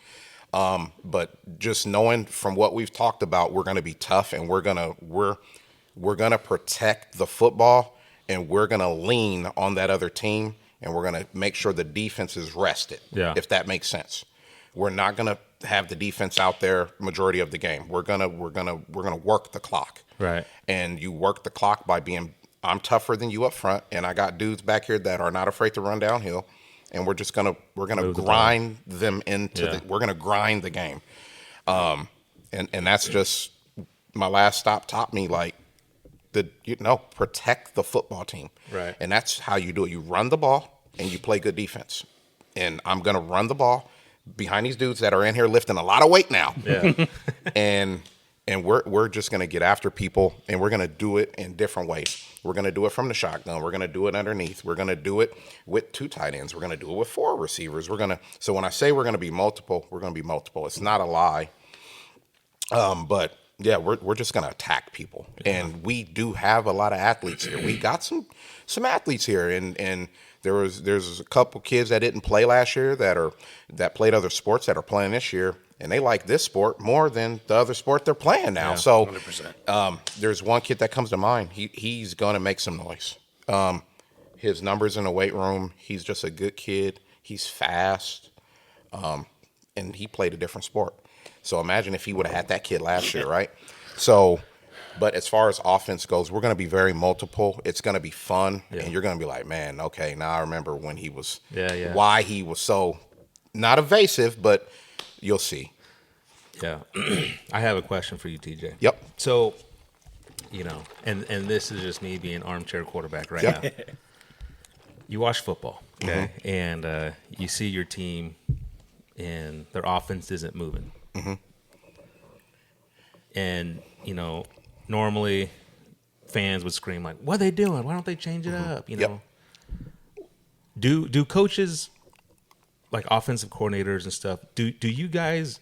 Speaker 4: But just knowing from what we've talked about, we're going to be tough, and we're going to protect the football, and we're going to lean on that other team, and we're going to make sure the defense is rested.
Speaker 2: Yeah.
Speaker 4: If that makes sense. We're not going to have the defense out there majority of the game. We're going to work the clock.
Speaker 2: Right.
Speaker 4: And you work the clock by being I'm tougher than you up front, and I got dudes back here that are not afraid to run downhill. And we're gonna grind them into we're gonna grind the game, and that's just my last stop taught me protect the football team,
Speaker 2: right? And
Speaker 4: that's how you do it. You run the ball and you play good defense. And I'm gonna run the ball behind these dudes that are in here lifting a lot of weight now, and we're just gonna get after people, and we're gonna do it in different ways. We're going to do it from the shotgun. We're going to do it underneath. We're going to do it with 2 tight ends. We're going to do it with 4 receivers. So when I say we're going to be multiple, we're going to be multiple. It's not a lie. But yeah, we're just going to attack people. And we do have a lot of athletes here. We got some athletes here, and there's a couple kids that didn't play last year that played other sports that are playing this year. And they like this sport more than the other sport they're playing now.
Speaker 3: Yeah,
Speaker 4: so
Speaker 3: 100%.
Speaker 4: There's one kid that comes to mind. He's going to make some noise. His numbers in the weight room, he's just a good kid. He's fast, and he played a different sport. So imagine if he would have had that kid last year, right? So, but as far as offense goes, we're going to be very multiple. It's going to be fun, and you're going to be like, man, okay, now I remember when he was, why he was so not evasive, but – you'll see.
Speaker 2: Yeah. I have a question for you, TJ.
Speaker 4: Yep.
Speaker 2: So, and this is just me being armchair quarterback right now. You watch football, okay? Mm-hmm. And you see your team and their offense isn't moving.
Speaker 4: Mm-hmm.
Speaker 2: And, normally fans would scream like, what are they doing? Why don't they change it up?
Speaker 4: Yep.
Speaker 2: Do coaches, like offensive coordinators and stuff, are you guys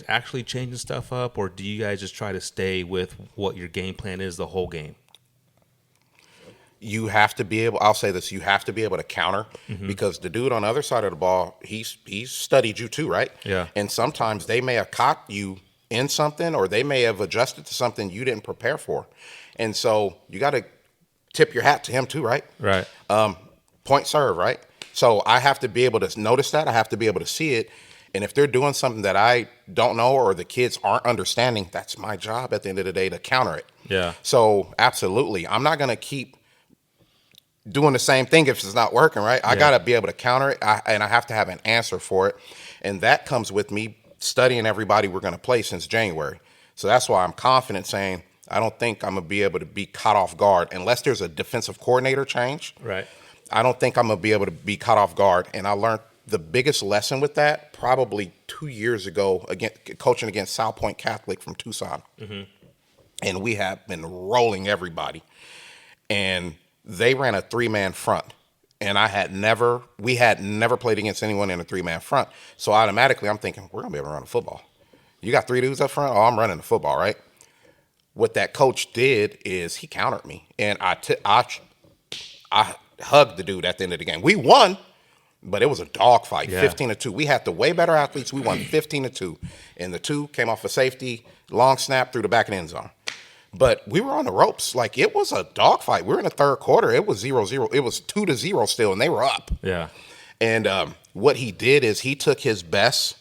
Speaker 2: actually changing stuff up, or do you guys just try to stay with what your game plan is the whole game?
Speaker 4: You have to be able, I'll say this, you have to be able to counter, because the dude on the other side of the ball, he's studied you too, right?
Speaker 2: Yeah.
Speaker 4: And sometimes they may have caught you in something, or they may have adjusted to something you didn't prepare for. And so you got to tip your hat to him too, right?
Speaker 2: Right.
Speaker 4: Point serve, right? So I have to be able to notice that. I have to be able to see it. And if they're doing something that I don't know, or the kids aren't understanding, that's my job at the end of the day to counter it.
Speaker 2: Yeah.
Speaker 4: So absolutely. I'm not going to keep doing the same thing if it's not working, right? I got to be able to counter it, and I have to have an answer for it. And that comes with me studying everybody we're going to play since January. So that's why I'm confident saying I don't think I'm going to be able to be caught off guard unless there's a defensive coordinator change.
Speaker 2: Right.
Speaker 4: I don't think I'm going to be able to be caught off guard. And I learned the biggest lesson with that probably 2 years ago, coaching against South Point Catholic from Tucson. And we have been rolling everybody. And they ran a 3-man front. And we had never played against anyone in a 3-man front. So automatically I'm thinking, we're going to be able to run the football. You got 3 dudes up front? Oh, I'm running the football, right? What that coach did is he countered me. And I hugged the dude at the end of the game. We won, but it was a dogfight, 15-2. We had the way better athletes. We won 15-2. And the 2 came off a safety, long snap through the back of the end zone. But we were on the ropes. Like, it was a dogfight. We were in the third quarter. It was 0-0. It was 2-0 still, and they were up.
Speaker 2: Yeah.
Speaker 4: And what he did is he took his best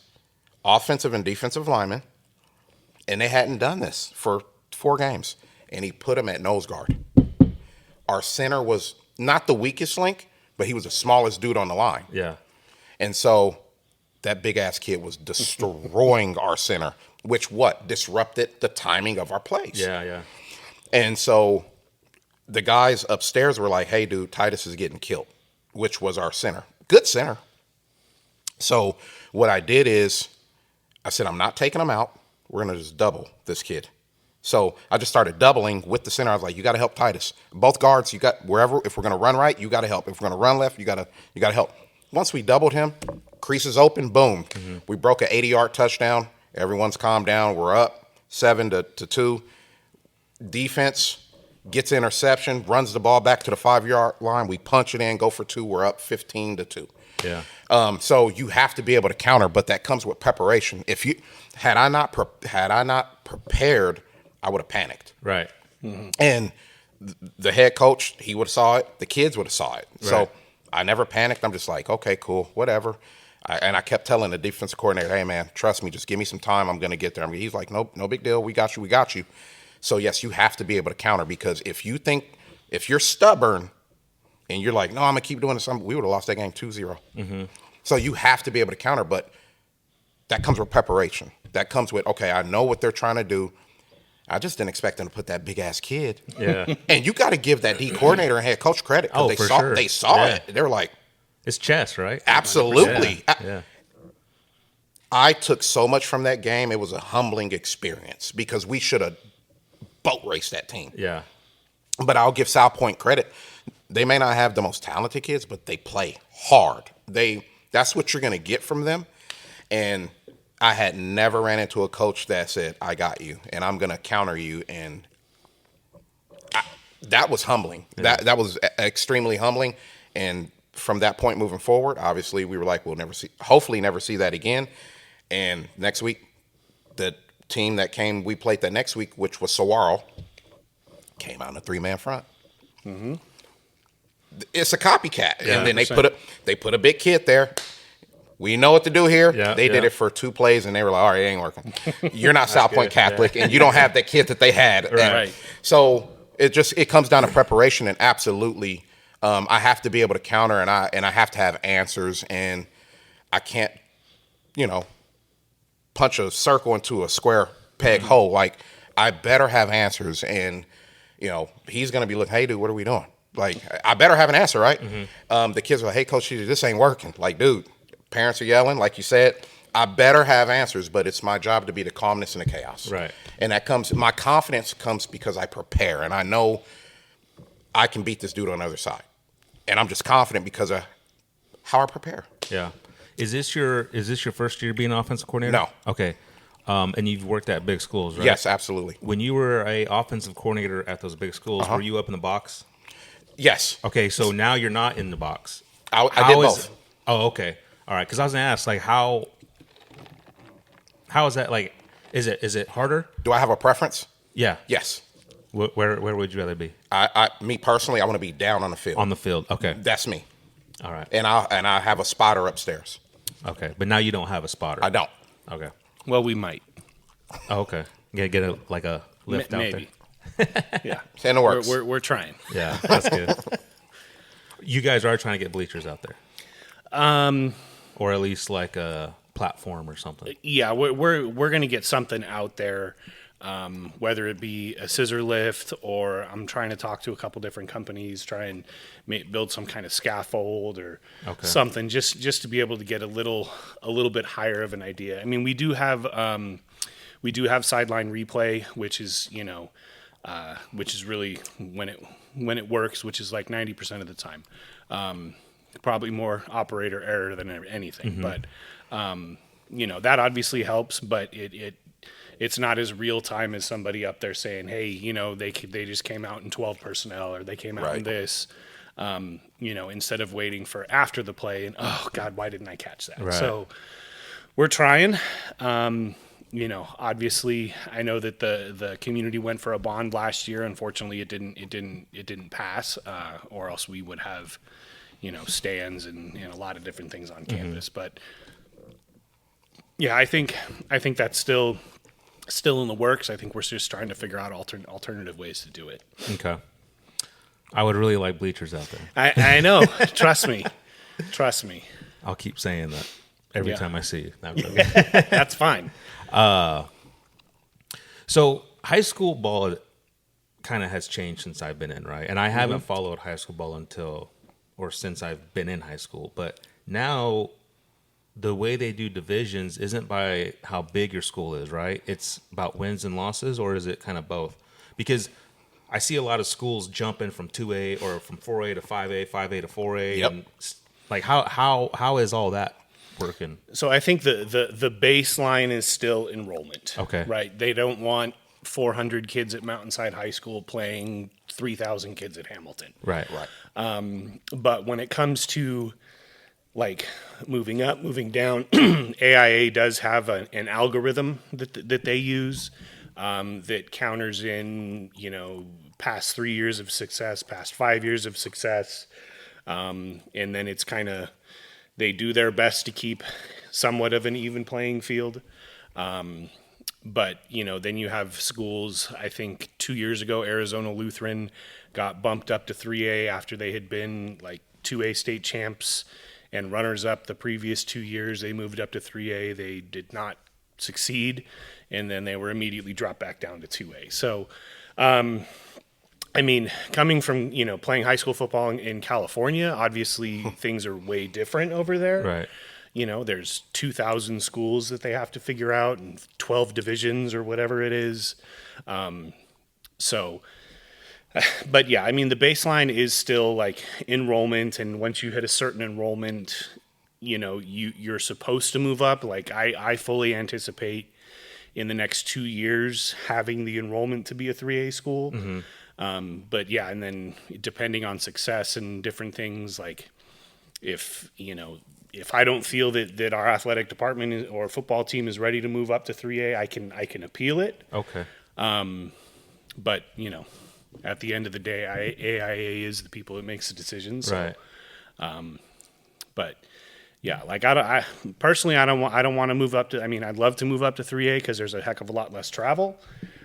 Speaker 4: offensive and defensive linemen, and they hadn't done this for 4 games, and he put them at nose guard. Our center was not the weakest link, but he was the smallest dude on the line.
Speaker 2: Yeah.
Speaker 4: And so that big-ass kid was destroying our center, which disrupted the timing of our plays.
Speaker 2: Yeah, yeah.
Speaker 4: And so the guys upstairs were like, hey, dude, Titus is getting killed, which was our center. Good center. So what I did is I said, I'm not taking him out. We're going to just double this kid. So I just started doubling with the center. I was like, you got to help Titus. Both guards, you got wherever. If we're going to run right, you got to help. If we're going to run left, you got to help. Once we doubled him, creases open, boom. We broke an 80-yard touchdown. Everyone's calmed down. We're up 7-2. Defense gets interception, runs the ball back to the 5-yard line. We punch it in, go for 2. We're up 15-2.
Speaker 2: Yeah.
Speaker 4: So you have to be able to counter, but that comes with preparation. Had I not prepared, I would have panicked.
Speaker 2: Right.
Speaker 4: And the head coach, he would have saw it. The kids would have saw it.
Speaker 2: Right.
Speaker 4: So I never panicked. I'm just like, okay, cool, whatever. And I kept telling the defensive coordinator, hey, man, trust me, just give me some time. I'm going to get there. He's like, nope, no big deal. We got you. So, yes, you have to be able to counter, because if you're stubborn and you're like, no, I'm going to keep doing this, we would have lost that game 2-0. So you have to be able to counter, but that comes with preparation. That comes with, okay, I know what they're trying to do. I just didn't expect them to put that big-ass kid.
Speaker 2: Yeah.
Speaker 4: And you got to give that D coordinator and head coach credit, because they saw it. They were like,
Speaker 2: it's chess, right?
Speaker 4: Absolutely.
Speaker 2: Yeah.
Speaker 4: I took so much from that game. It was a humbling experience, because we should have boat raced that team.
Speaker 2: Yeah.
Speaker 4: But I'll give South Point credit. They may not have the most talented kids, but they play hard. That's what you're going to get from them. And I had never ran into a coach that said, I got you, and I'm going to counter you. And that was humbling.
Speaker 2: Yeah.
Speaker 4: That was extremely humbling. And from that point moving forward, obviously we were like, hopefully never see that again. And next week, the team we played that next week, which was Saguaro, came out in a 3-man front. It's a copycat.
Speaker 3: Yeah,
Speaker 4: and then
Speaker 3: 100%.
Speaker 4: they put a big kid there. We know what to do here.
Speaker 2: Yeah,
Speaker 4: they did it for 2 plays, and they were like, all right, it ain't working. You're not South Point Catholic, and you don't have that kid that they had.
Speaker 3: Right.
Speaker 4: So it comes down to preparation, and absolutely I have to be able to counter, and I have to have answers, and I can't, punch a circle into a square peg hole. Like, I better have answers, and he's going to be looking, hey, dude, what are we doing? Like, I better have an answer, right? The kids are like, hey, coach, this ain't working. Like, dude, parents are yelling, like you said. I better have answers, but it's my job to be the calmness in the chaos.
Speaker 2: Right.
Speaker 4: And my confidence comes because I prepare, and I know I can beat this dude on the other side. And I'm just confident because how I prepare.
Speaker 2: Yeah. Is this your first year being offensive coordinator?
Speaker 4: No.
Speaker 2: Okay. And you've worked at big schools, right?
Speaker 4: Yes, absolutely.
Speaker 2: When you were a offensive coordinator at those big schools, were you up in the box?
Speaker 4: Yes.
Speaker 2: Okay, so now you're not in the box.
Speaker 4: I did both.
Speaker 2: Oh, okay. All right, because I was going to ask, like, how is that, like, is it harder?
Speaker 4: Do I have a preference?
Speaker 2: Yeah.
Speaker 4: Yes.
Speaker 2: Where would you rather be?
Speaker 4: Me personally, I want to be down on the field.
Speaker 2: On the field, okay.
Speaker 4: That's me.
Speaker 2: All right.
Speaker 4: And I have a spotter upstairs.
Speaker 2: Okay, but now you don't have a spotter.
Speaker 4: I don't.
Speaker 2: Okay.
Speaker 3: Well, we might.
Speaker 2: Oh, okay. Get a lift out
Speaker 3: Maybe.
Speaker 2: there.
Speaker 3: Yeah.
Speaker 4: It's in the works.
Speaker 3: We're trying.
Speaker 2: Yeah, that's good. You guys are trying to get bleachers out there, or at least like a platform or something.
Speaker 3: Yeah, we're gonna get something out there, whether it be a scissor lift or I'm trying to talk to a couple different companies, try and build some kind of scaffold or something, just to be able to get a little bit higher of an idea. I mean, we do have sideline replay, which is really when it works, which is like 90% of the time. Probably more operator error than anything, but that obviously helps, but it's not as real time as somebody up there saying, hey, they just came out in 12 personnel or they came out in this, instead of waiting for after the play and, oh God, why didn't I catch that?
Speaker 2: Right.
Speaker 3: So we're trying. Obviously I know that the community went for a bond last year. Unfortunately, it didn't pass, or else we would have, stands and a lot of different things on campus. But yeah, I think that's still in the works. I think we're just trying to figure out alternative ways to do it.
Speaker 2: Okay. I would really like bleachers out there.
Speaker 3: I know. Trust me.
Speaker 2: I'll keep saying that every time I see you.
Speaker 3: That's fine.
Speaker 2: So high school ball kind of has changed since I've been in, right? And I haven't followed high school ball since I've been in high school. But now the way they do divisions isn't by how big your school is, right? It's about wins and losses, or is it kind of both? Because I see a lot of schools jumping from 2A or from 4A to 5A, 5A to 4A.
Speaker 4: Yep.
Speaker 2: And like how is all that working?
Speaker 3: So I think the baseline is still enrollment.
Speaker 2: Okay.
Speaker 3: Right. They don't want 400 kids at Mountainside High School playing 3,000 kids at Hamilton.
Speaker 2: Right.
Speaker 3: But when it comes to like moving up, moving down, AIA does have an algorithm that they use that counters in, past 3 years of success, past 5 years of success. And then it's kind of, they do their best to keep somewhat of an even playing field. But, then you have schools, I think 2 years ago, Arizona Lutheran got bumped up to 3A after they had been like 2A state champs and runners up the previous 2 years. They moved up to 3A. They did not succeed. And then they were immediately dropped back down to 2A. So, coming from, playing high school football in California, obviously things are way different over there.
Speaker 2: Right.
Speaker 3: There's 2,000 schools that they have to figure out and 12 divisions or whatever it is. But yeah, the baseline is still like enrollment. And once you hit a certain enrollment, you're supposed to move up. Like I fully anticipate in the next 2 years having the enrollment to be a 3A school. But yeah, and then depending on success and different things, like if I don't feel that our athletic department or football team is ready to move up to 3A, I can appeal it.
Speaker 2: Okay.
Speaker 3: But at the end of the day, AIA is the people that makes the decisions. So,
Speaker 2: Right.
Speaker 3: But yeah, like I personally, I don't want to move up to. I'd love to move up to 3A because there's a heck of a lot less travel.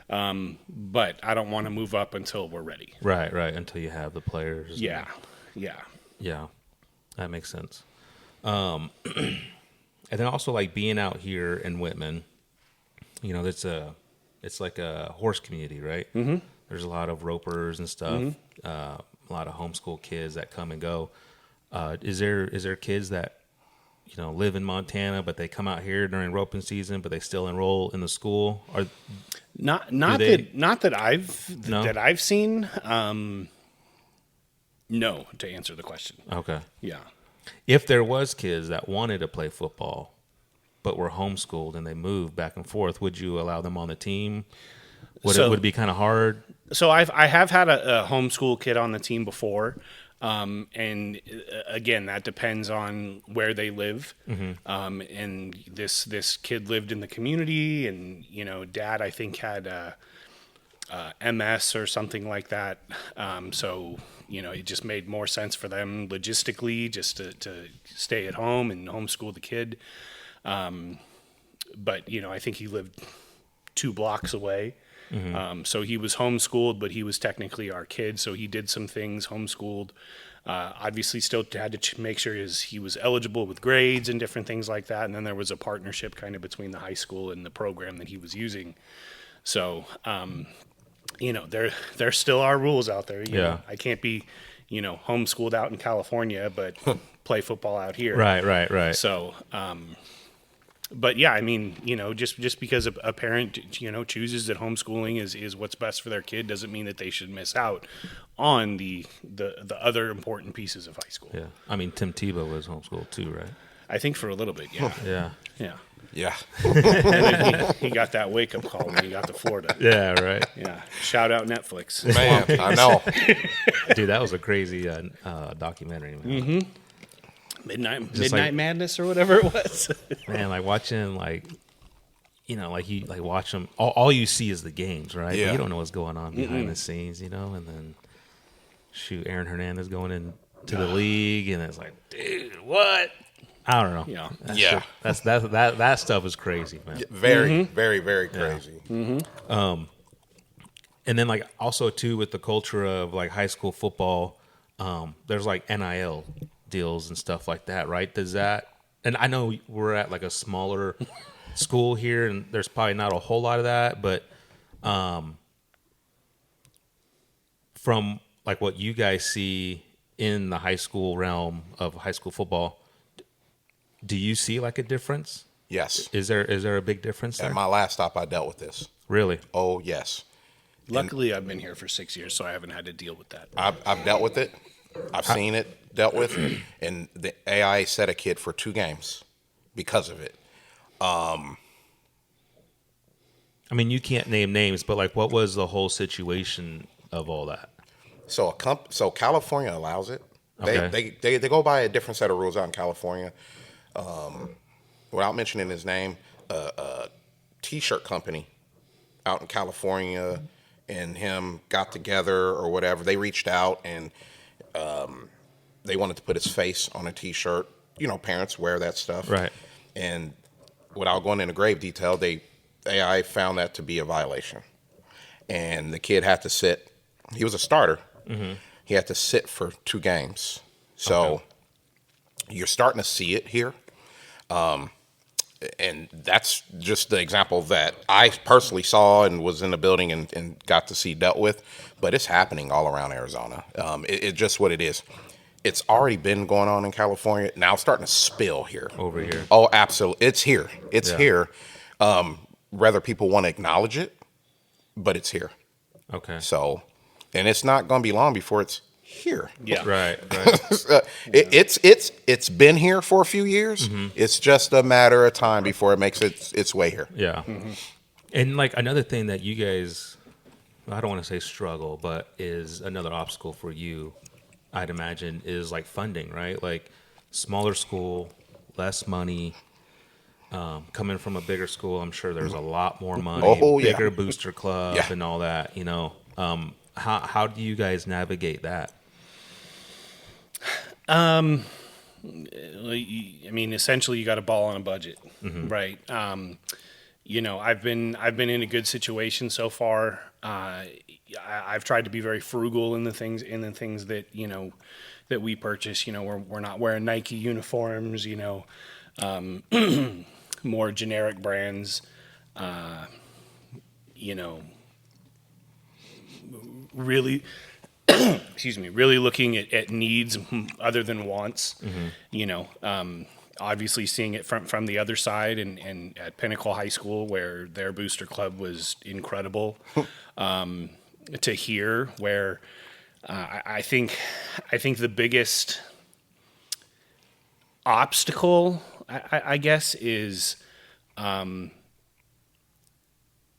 Speaker 3: But I don't want to move up until we're ready.
Speaker 2: Right. Until you have the players.
Speaker 3: Yeah.
Speaker 2: Yeah. That makes sense. And then also like being out here in Whitman, it's like a horse community, right? Mm-hmm. There's a lot of ropers and stuff, a lot of homeschool kids that come and go. Is there kids that, live in Montana, but they come out here during roping season, but they still enroll in the school? Or
Speaker 3: not that I've seen. No, to answer the question.
Speaker 2: Okay.
Speaker 3: Yeah.
Speaker 2: If there was kids that wanted to play football but were homeschooled and they moved back and forth, would you allow them on the team? Would it be kind of hard?
Speaker 3: So I have had a homeschool kid on the team before, and again, that depends on where they live. And this kid lived in the community, and Dad I think had MS or something like that. So it just made more sense for them logistically just to stay at home and homeschool the kid. But I think he lived 2 blocks away. So he was homeschooled, but he was technically our kid. So he did some things homeschooled. Obviously, still had to make sure he was eligible with grades and different things like that. And then there was a partnership kind of between the high school and the program that he was using. So, there still are rules out there. You know, I can't be, homeschooled out in California, but play football out here.
Speaker 2: Right.
Speaker 3: So, but yeah, I mean, just because a parent, chooses that homeschooling is what's best for their kid doesn't mean that they should miss out on the other important pieces of high school.
Speaker 2: Yeah. I mean, Tim Tebow was homeschooled too, right?
Speaker 3: I think for a little bit, yeah.
Speaker 4: Yeah.
Speaker 3: And then he got that wake-up call when he got to Florida.
Speaker 2: Yeah, right.
Speaker 3: Yeah. Shout out Netflix.
Speaker 4: Man, I know.
Speaker 2: Dude, that was a crazy documentary, man.
Speaker 3: Midnight Madness or whatever it was.
Speaker 2: Man, like watching, you watch them. All you see is the games, right?
Speaker 4: Yeah.
Speaker 2: You don't know what's going on behind the scenes, and then Aaron Hernandez going into the league, and it's like, dude, what? I don't know.
Speaker 3: Yeah.
Speaker 2: That stuff is crazy, man.
Speaker 4: Very, very, very crazy.
Speaker 2: And then also too with the culture of high school football, there's NIL deals and stuff like that, right? Does that? And I know we're at a smaller school here, and there's probably not a whole lot of that, but from what you guys see in the high school realm of high school football, do you see a difference?
Speaker 4: Yes.
Speaker 2: Is there a big difference there?
Speaker 4: At my last stop, I dealt with this.
Speaker 2: Really?
Speaker 4: Oh, yes.
Speaker 3: Luckily, I've been here for 6 years, so I haven't had to deal with that.
Speaker 4: I've dealt with it. I've seen it, dealt with it. And the AI set a kid for 2 games because of it.
Speaker 2: I mean, you can't name names, but what was the whole situation of all that?
Speaker 4: So California allows it.
Speaker 2: Okay.
Speaker 4: They go by a different set of rules out in California. Without mentioning his name, a T-shirt company out in California and him got together or whatever. They reached out and they wanted to put his face on a T-shirt. Parents wear that stuff.
Speaker 2: Right.
Speaker 4: And without going into grave detail, AI found that to be a violation. And the kid had to sit. He was a starter. Mm-hmm. He had to sit for 2 games. So you're starting to see it here. And that's just the example that I personally saw and was in the building and got to see dealt with. But it's happening all around Arizona. It's just what it is. It's already been going on in California. Now it's starting to spill here.
Speaker 2: Over here.
Speaker 4: Oh, absolutely. It's here. It's here. Whether people want to acknowledge it, but it's here.
Speaker 2: Okay.
Speaker 4: So, and it's not going to be long before it's here.
Speaker 3: Yeah.
Speaker 2: Right.
Speaker 4: It's been here for a few years. Mm-hmm. It's just a matter of time before it makes its way here.
Speaker 2: Yeah. Mm-hmm. And another thing that you guys, I don't want to say struggle, but is another obstacle for you, I'd imagine, is funding, right? Smaller school, less money. Coming from a bigger school, I'm sure there's a lot more money, bigger booster club and all that, How do you guys navigate that?
Speaker 3: I mean, essentially, you got to ball on a budget, right? I've been in a good situation so far. I've tried to be very frugal in the things that that we purchase. We're not wearing Nike uniforms. More generic brands. Really. Excuse me, really looking at needs other than wants, obviously seeing it from the other side and at Pinnacle High School where their booster club was incredible to hear where I think the biggest obstacle, I guess, is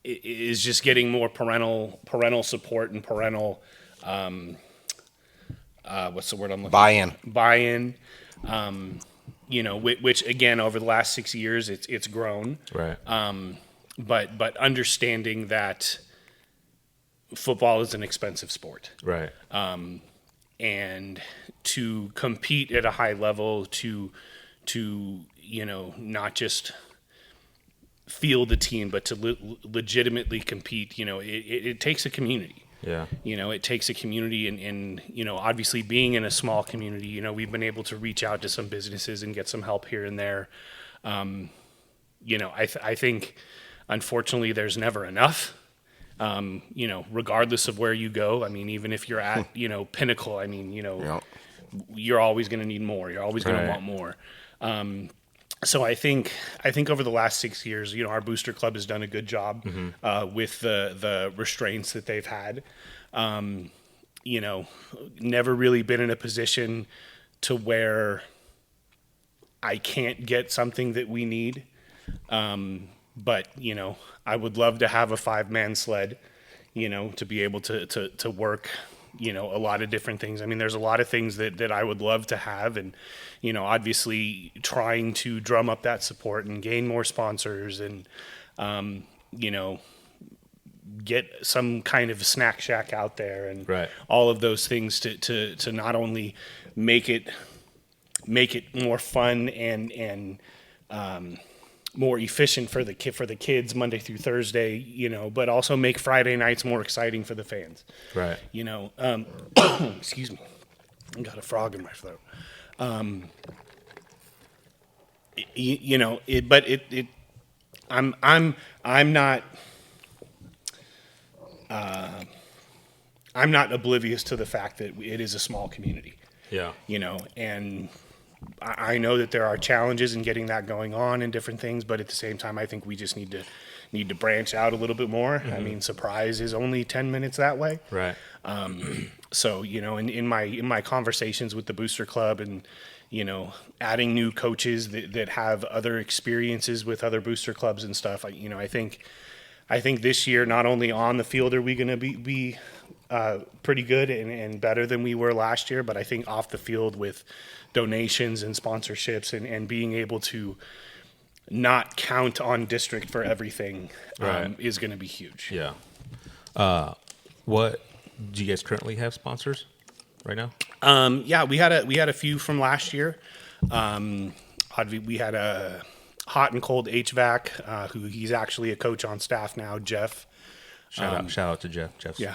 Speaker 3: just getting more parental support and parental what's the word I'm looking
Speaker 4: Buy-in.
Speaker 3: for? Buy-in. Which again over the last 6 years it's grown.
Speaker 2: Right.
Speaker 3: But understanding that football is an expensive sport.
Speaker 2: Right.
Speaker 3: And to compete at a high level, to not just field the team, but to legitimately compete, it takes a community.
Speaker 2: Yeah.
Speaker 3: It takes a community, and obviously being in a small community, we've been able to reach out to some businesses and get some help here and there. I think, unfortunately, there's never enough. Regardless of where you go. I mean, even if you're at, pinnacle, I mean, you're always going to need more. You're always going to want more. So I think over the last 6 years, our booster club has done a good job with the restraints that they've had. Never really been in a position to where I can't get something that we need. But, I would love to have a 5-man sled, to be able to work, a lot of different things. I mean, there's a lot of things that I would love to have, and, obviously trying to drum up that support and gain more sponsors and, get some kind of snack shack out there and all of those things to not only make it more fun and more efficient for the kids Monday through Thursday, but also make Friday nights more exciting for the fans.
Speaker 2: Right.
Speaker 3: Excuse me, I got a frog in my throat. I'm not oblivious to the fact that it is a small community.
Speaker 2: Yeah.
Speaker 3: And I know that there are challenges in getting that going on and different things, but at the same time, I think we just need to branch out a little bit more. I mean, Surprise is only 10 minutes that way.
Speaker 2: Right.
Speaker 3: So, in my conversations with the booster club and, adding new coaches that have other experiences with other booster clubs and stuff, I think this year, not only on the field are we going to be pretty good and better than we were last year, but I think off the field with donations and sponsorships and being able to not count on district for everything is going to be huge.
Speaker 2: Yeah. What do you guys currently have sponsors right now?
Speaker 3: Yeah, we had a few from last year. We had a Hot and Cold HVAC, who he's actually a coach on staff now, Jeff.
Speaker 2: Shout out to Jeff.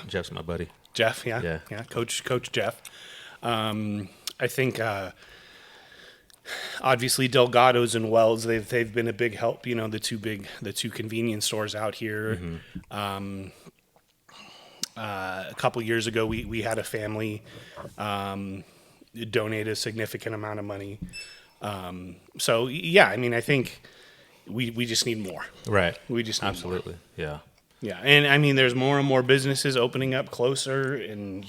Speaker 2: Jeff's my buddy.
Speaker 3: Jeff, yeah, Coach Jeff. I think obviously Delgado's and Wells, they've been a big help. The two convenience stores out here. Mm-hmm. A couple years ago, we had a family donate a significant amount of money. So yeah, I mean, I think we just need more.
Speaker 2: Right.
Speaker 3: We just need
Speaker 2: absolutely
Speaker 3: more.
Speaker 2: Yeah.
Speaker 3: Yeah, and I mean, there's more and more businesses opening up closer, and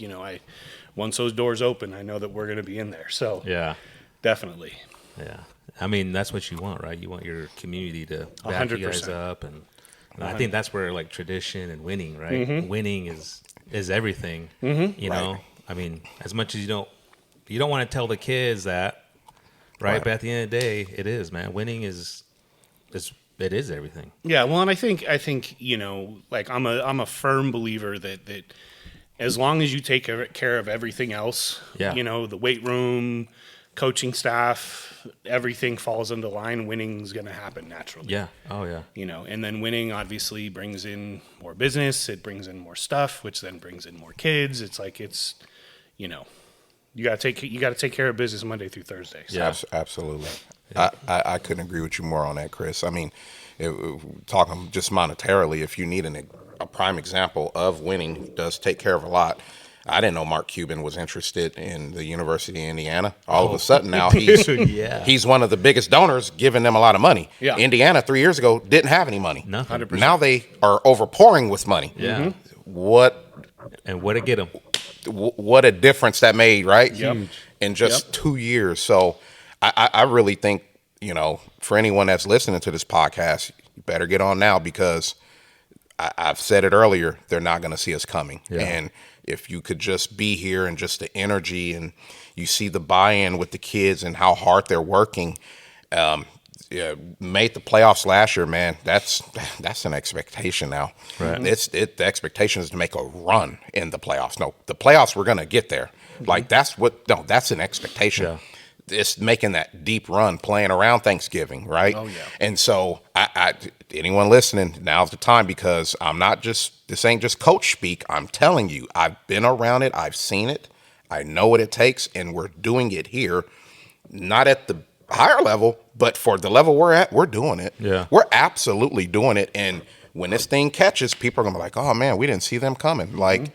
Speaker 3: once those doors open, I know that we're going to be in there. So
Speaker 2: yeah,
Speaker 3: definitely.
Speaker 2: Yeah, I mean, that's what you want, right? You want your community to back 100%. You guys up, and I think that's where like tradition and winning, right? Mm-hmm. Winning is everything. Mm-hmm. I mean, as much as you don't want to tell the kids that, right? But at the end of the day, it is, man. Winning is everything. Yeah,
Speaker 3: well, and I think like I'm a firm believer that as long as you take care of everything else, the weight room, coaching staff, everything falls into line. Winning is going to happen naturally.
Speaker 2: Yeah. Oh yeah.
Speaker 3: And then winning obviously brings in more business. It brings in more stuff, which then brings in more kids. It's like you got to take care of business Monday through Thursday. So.
Speaker 4: Yeah, absolutely. Yeah. I couldn't agree with you more on that, Chris. I mean, talking just monetarily, if you need a prime example of winning, does take care of a lot. I didn't know Mark Cuban was interested in the University of Indiana. All of a sudden now he's one of the biggest donors, giving them a lot of money. Yeah. Indiana 3 years ago didn't have any money.
Speaker 2: Nothing. 100%.
Speaker 4: Now they are overpouring with money.
Speaker 2: Yeah. Mm-hmm.
Speaker 4: What
Speaker 2: to get them?
Speaker 4: What a difference that made, right?
Speaker 3: Yep.
Speaker 4: In just 2 years. So I really think, for anyone that's listening to this podcast, you better get on now, because I've said it earlier, they're not going to see us coming.
Speaker 2: Yeah.
Speaker 4: And if you could just be here and just the energy, and you see the buy-in with the kids and how hard they're working. Yeah, made the playoffs last year, man. That's an expectation now.
Speaker 2: Right.
Speaker 4: The expectation is to make a run in the playoffs. No, the playoffs, we're gonna get there. Like that's an expectation.
Speaker 2: Yeah.
Speaker 4: It's making that deep run, playing around Thanksgiving, right?
Speaker 3: Oh, yeah.
Speaker 4: And so, I anyone listening, now's the time, because this ain't just coach speak. I'm telling you, I've been around it, I've seen it, I know what it takes, and we're doing it here. Not at the higher level, but for the level we're at, we're doing it.
Speaker 2: Yeah.
Speaker 4: We're absolutely doing it. And when this thing catches, people are gonna be like, "Oh man, we didn't see them coming." Like,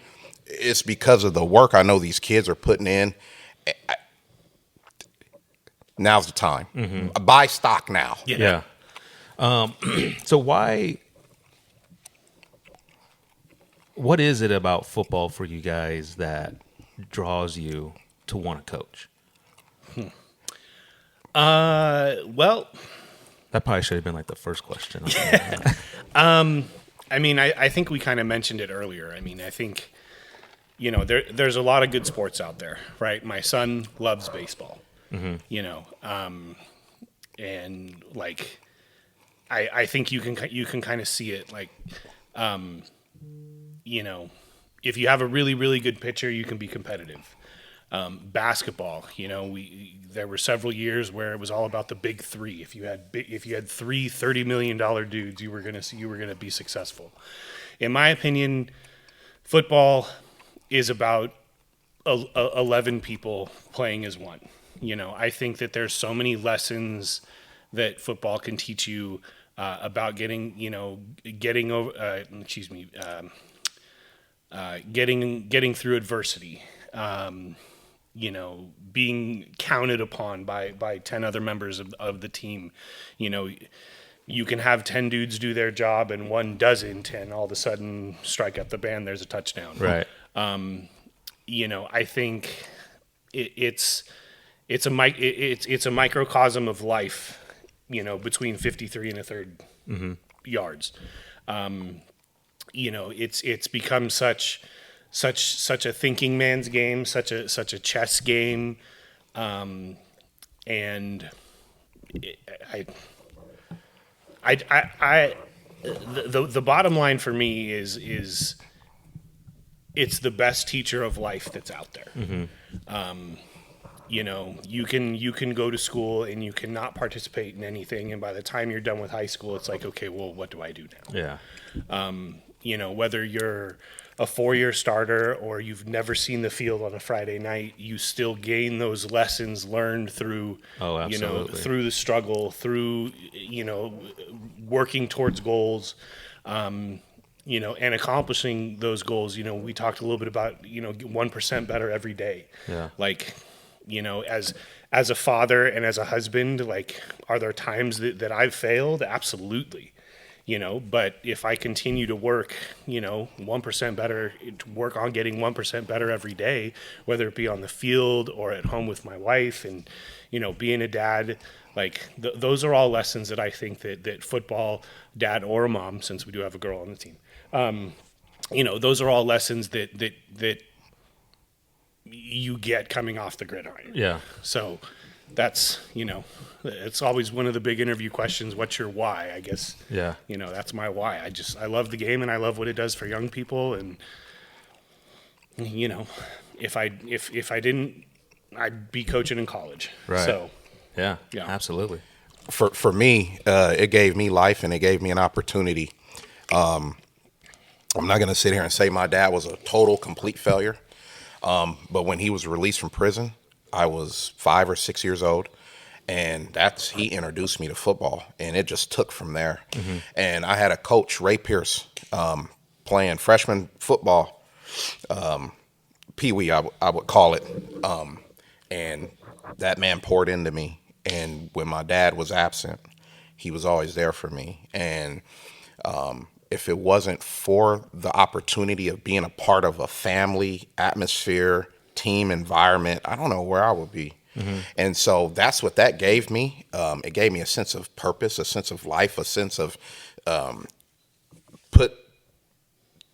Speaker 4: it's because of the work I know these kids are putting in. Now's the time. Buy stock now.
Speaker 2: Yeah. So what is it about football for you guys that draws you to want to coach?
Speaker 3: Well,
Speaker 2: That probably should have been like the first question.
Speaker 3: I mean, I think we kind of mentioned it earlier. I mean, I think, there's a lot of good sports out there, right? My son loves baseball, and like, I think you can kind of see it, like, if you have a really, really good pitcher, you can be competitive. Basketball, there were several years where it was all about the big three. If you had three $30 million dudes, you were gonna be successful. In my opinion, football is about 11 people playing as one. I think that there's so many lessons that football can teach you about getting through adversity. Being counted upon by 10 other members of the team. You can have 10 dudes do their job and one doesn't, and all of a sudden strike up the band, there's a touchdown.
Speaker 2: Right.
Speaker 3: I think it's a microcosm of life, between 53 and a third yards. It's become such a thinking man's game, such a chess game, and the bottom line for me is it's the best teacher of life that's out there. You can go to school and you cannot participate in anything, and by the time you're done with high school, it's like, okay, well, what do I do now?
Speaker 2: Yeah.
Speaker 3: Whether you're a 4-year starter or you've never seen the field on a Friday night, you still gain those lessons learned through, through the struggle, through, working towards goals, and accomplishing those goals. We talked a little bit about, 1% better every day.
Speaker 2: Yeah.
Speaker 3: Like, as a father and as a husband, like, are there times that I've failed? Absolutely. But if I continue to work, 1% better, to work on getting 1% better every day, whether it be on the field or at home with my wife and, being a dad, like those are all lessons that I think that football, dad or a mom, since we do have a girl on the team, those are all lessons that you get coming off the gridiron.
Speaker 2: Yeah.
Speaker 3: So that's, it's always one of the big interview questions. What's your why? I guess,
Speaker 2: Yeah.
Speaker 3: That's my why. I love the game and I love what it does for young people. And, if I didn't, I'd be coaching in college.
Speaker 2: Right.
Speaker 3: So,
Speaker 2: Yeah.
Speaker 3: Yeah.
Speaker 2: Absolutely.
Speaker 4: For me, it gave me life and it gave me an opportunity. I'm not going to sit here and say my dad was a total, complete failure. But when he was released from prison, I was 5 or 6 years old, and he introduced me to football, and it just took from there. And I had a coach, Ray Pierce, playing freshman football, Pee-wee, I would call it. And that man poured into me. And when my dad was absent, he was always there for me. And if it wasn't for the opportunity of being a part of a family atmosphere, team environment, I don't know where I would be. And so that's what that gave me. It gave me a sense of purpose, a sense of life, a sense of put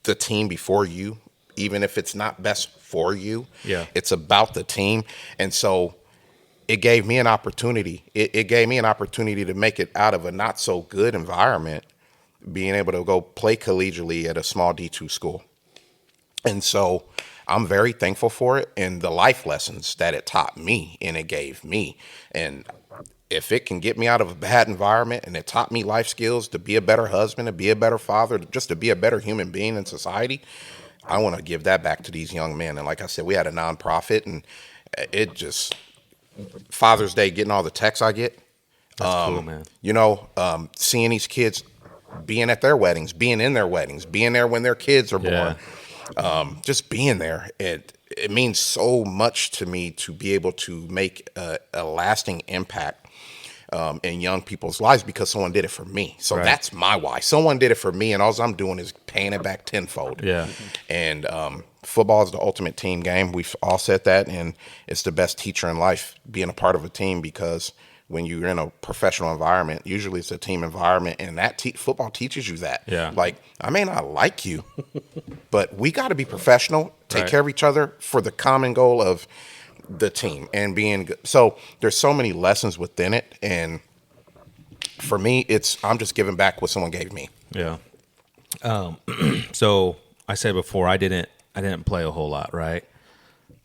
Speaker 4: the team before you, even if it's not best for you.
Speaker 2: Yeah.
Speaker 4: It's about the team. And so it gave me an opportunity. It gave me an opportunity to make it out of a not so good environment, being able to go play collegiately at a small D2 school. And so I'm very thankful for it and the life lessons that it taught me and it gave me. And if it can get me out of a bad environment and it taught me life skills to be a better husband, to be a better father, just to be a better human being in society, I want to give that back to these young men. And like I said, we had a nonprofit, and it just, Father's Day, getting all the texts I get.
Speaker 2: That's cool, man.
Speaker 4: Seeing these kids being at their weddings, being in their weddings, being there when their kids are born, just being there. It means so much to me to be able to make a lasting impact in young people's lives because someone did it for me. So that's my why. Someone did it for me, and all I'm doing is paying it back tenfold.
Speaker 2: Yeah.
Speaker 4: And football is the ultimate team game. We've all said that, and it's the best teacher in life, being a part of a team, because when you're in a professional environment, usually it's a team environment, and that football teaches you that.
Speaker 2: Yeah.
Speaker 4: Like, I may not like you, but we got to be professional, take care of each other for the common goal of the team and being good. So there's so many lessons within it, and for me, I'm just giving back what someone gave me.
Speaker 2: Yeah. So I said before, I didn't play a whole lot, right?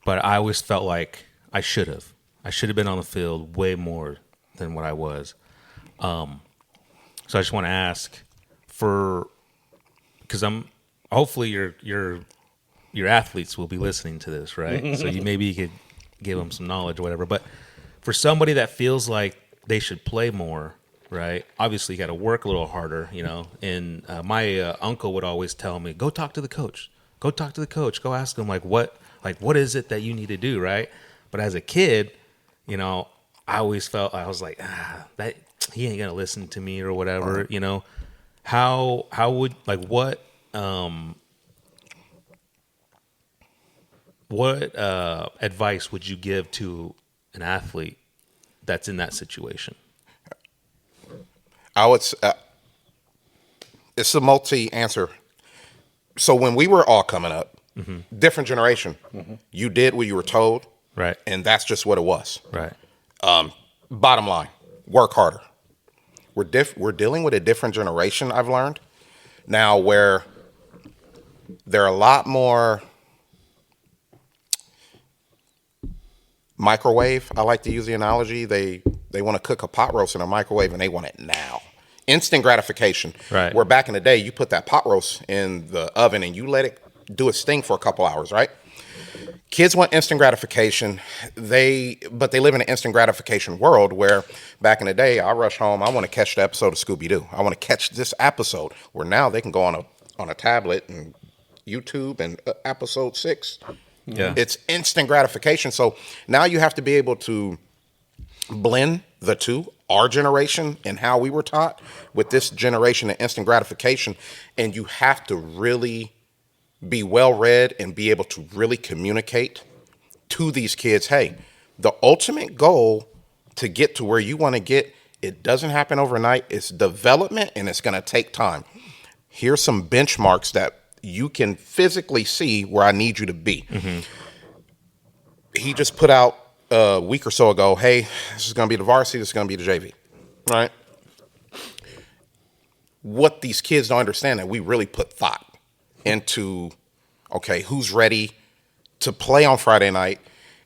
Speaker 2: But I always felt like I should have been on the field way more than what I was. So I just want to ask because hopefully your athletes will be listening to this, right? So maybe you could give them some knowledge or whatever. But for somebody that feels like they should play more, right? Obviously, you got to work a little harder, And my uncle would always tell me, "Go talk to the coach. Go talk to the coach. Go ask him what is it that you need to do, right?" But as a kid, I always felt I was like, that he ain't gonna listen to me or whatever, How would what advice would you give to an athlete that's in that situation?
Speaker 4: I would. It's a multi-answer. So when we were all coming up, different generation, you did what you were told,
Speaker 2: right?
Speaker 4: And that's just what it was,
Speaker 2: right?
Speaker 4: Bottom line, work harder. We're dealing with a different generation, I've learned now, where they're a lot more microwave. I like to use the analogy. They want to cook a pot roast in a microwave and they want it now. Instant gratification.
Speaker 2: Right.
Speaker 4: Where back in the day, you put that pot roast in the oven and you let it do its thing for a couple hours, right? Kids want instant gratification. But they live in an instant gratification world where back in the day, I rush home, I want to catch the episode of Scooby-Doo. I want to catch this episode, where now they can go on a tablet and YouTube and episode 6.
Speaker 2: Yeah.
Speaker 4: It's instant gratification. So now you have to be able to blend the two, our generation and how we were taught, with this generation of instant gratification. And you have to really be well-read and be able to really communicate to these kids, hey, the ultimate goal to get to where you want to get, it doesn't happen overnight. It's development, and it's going to take time. Here's some benchmarks that you can physically see where I need you to be. He just put out a week or so ago, hey, this is going to be the varsity, this is going to be the JV, right? What these kids don't understand, that we really put thought into, okay, who's ready to play on Friday night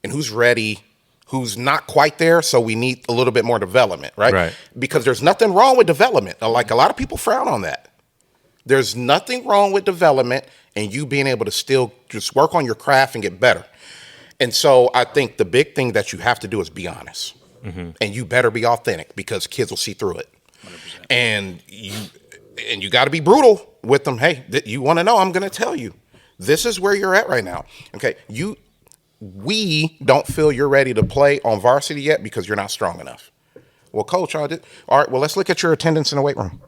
Speaker 4: and who's ready, who's not quite there, so we need a little bit more development, right? Because there's nothing wrong with development. Like, a lot of people frown on that. There's nothing wrong with development and you being able to still just work on your craft and get better. And so I think the big thing that you have to do is be honest. And you better be authentic, because kids will see through it. 100%. And you got to be brutal with them. Hey, you want to know, I'm going to tell you. This is where you're at right now. Okay, we don't feel you're ready to play on varsity yet because you're not strong enough. Well, coach, all right, well, let's look at your attendance in the weight room.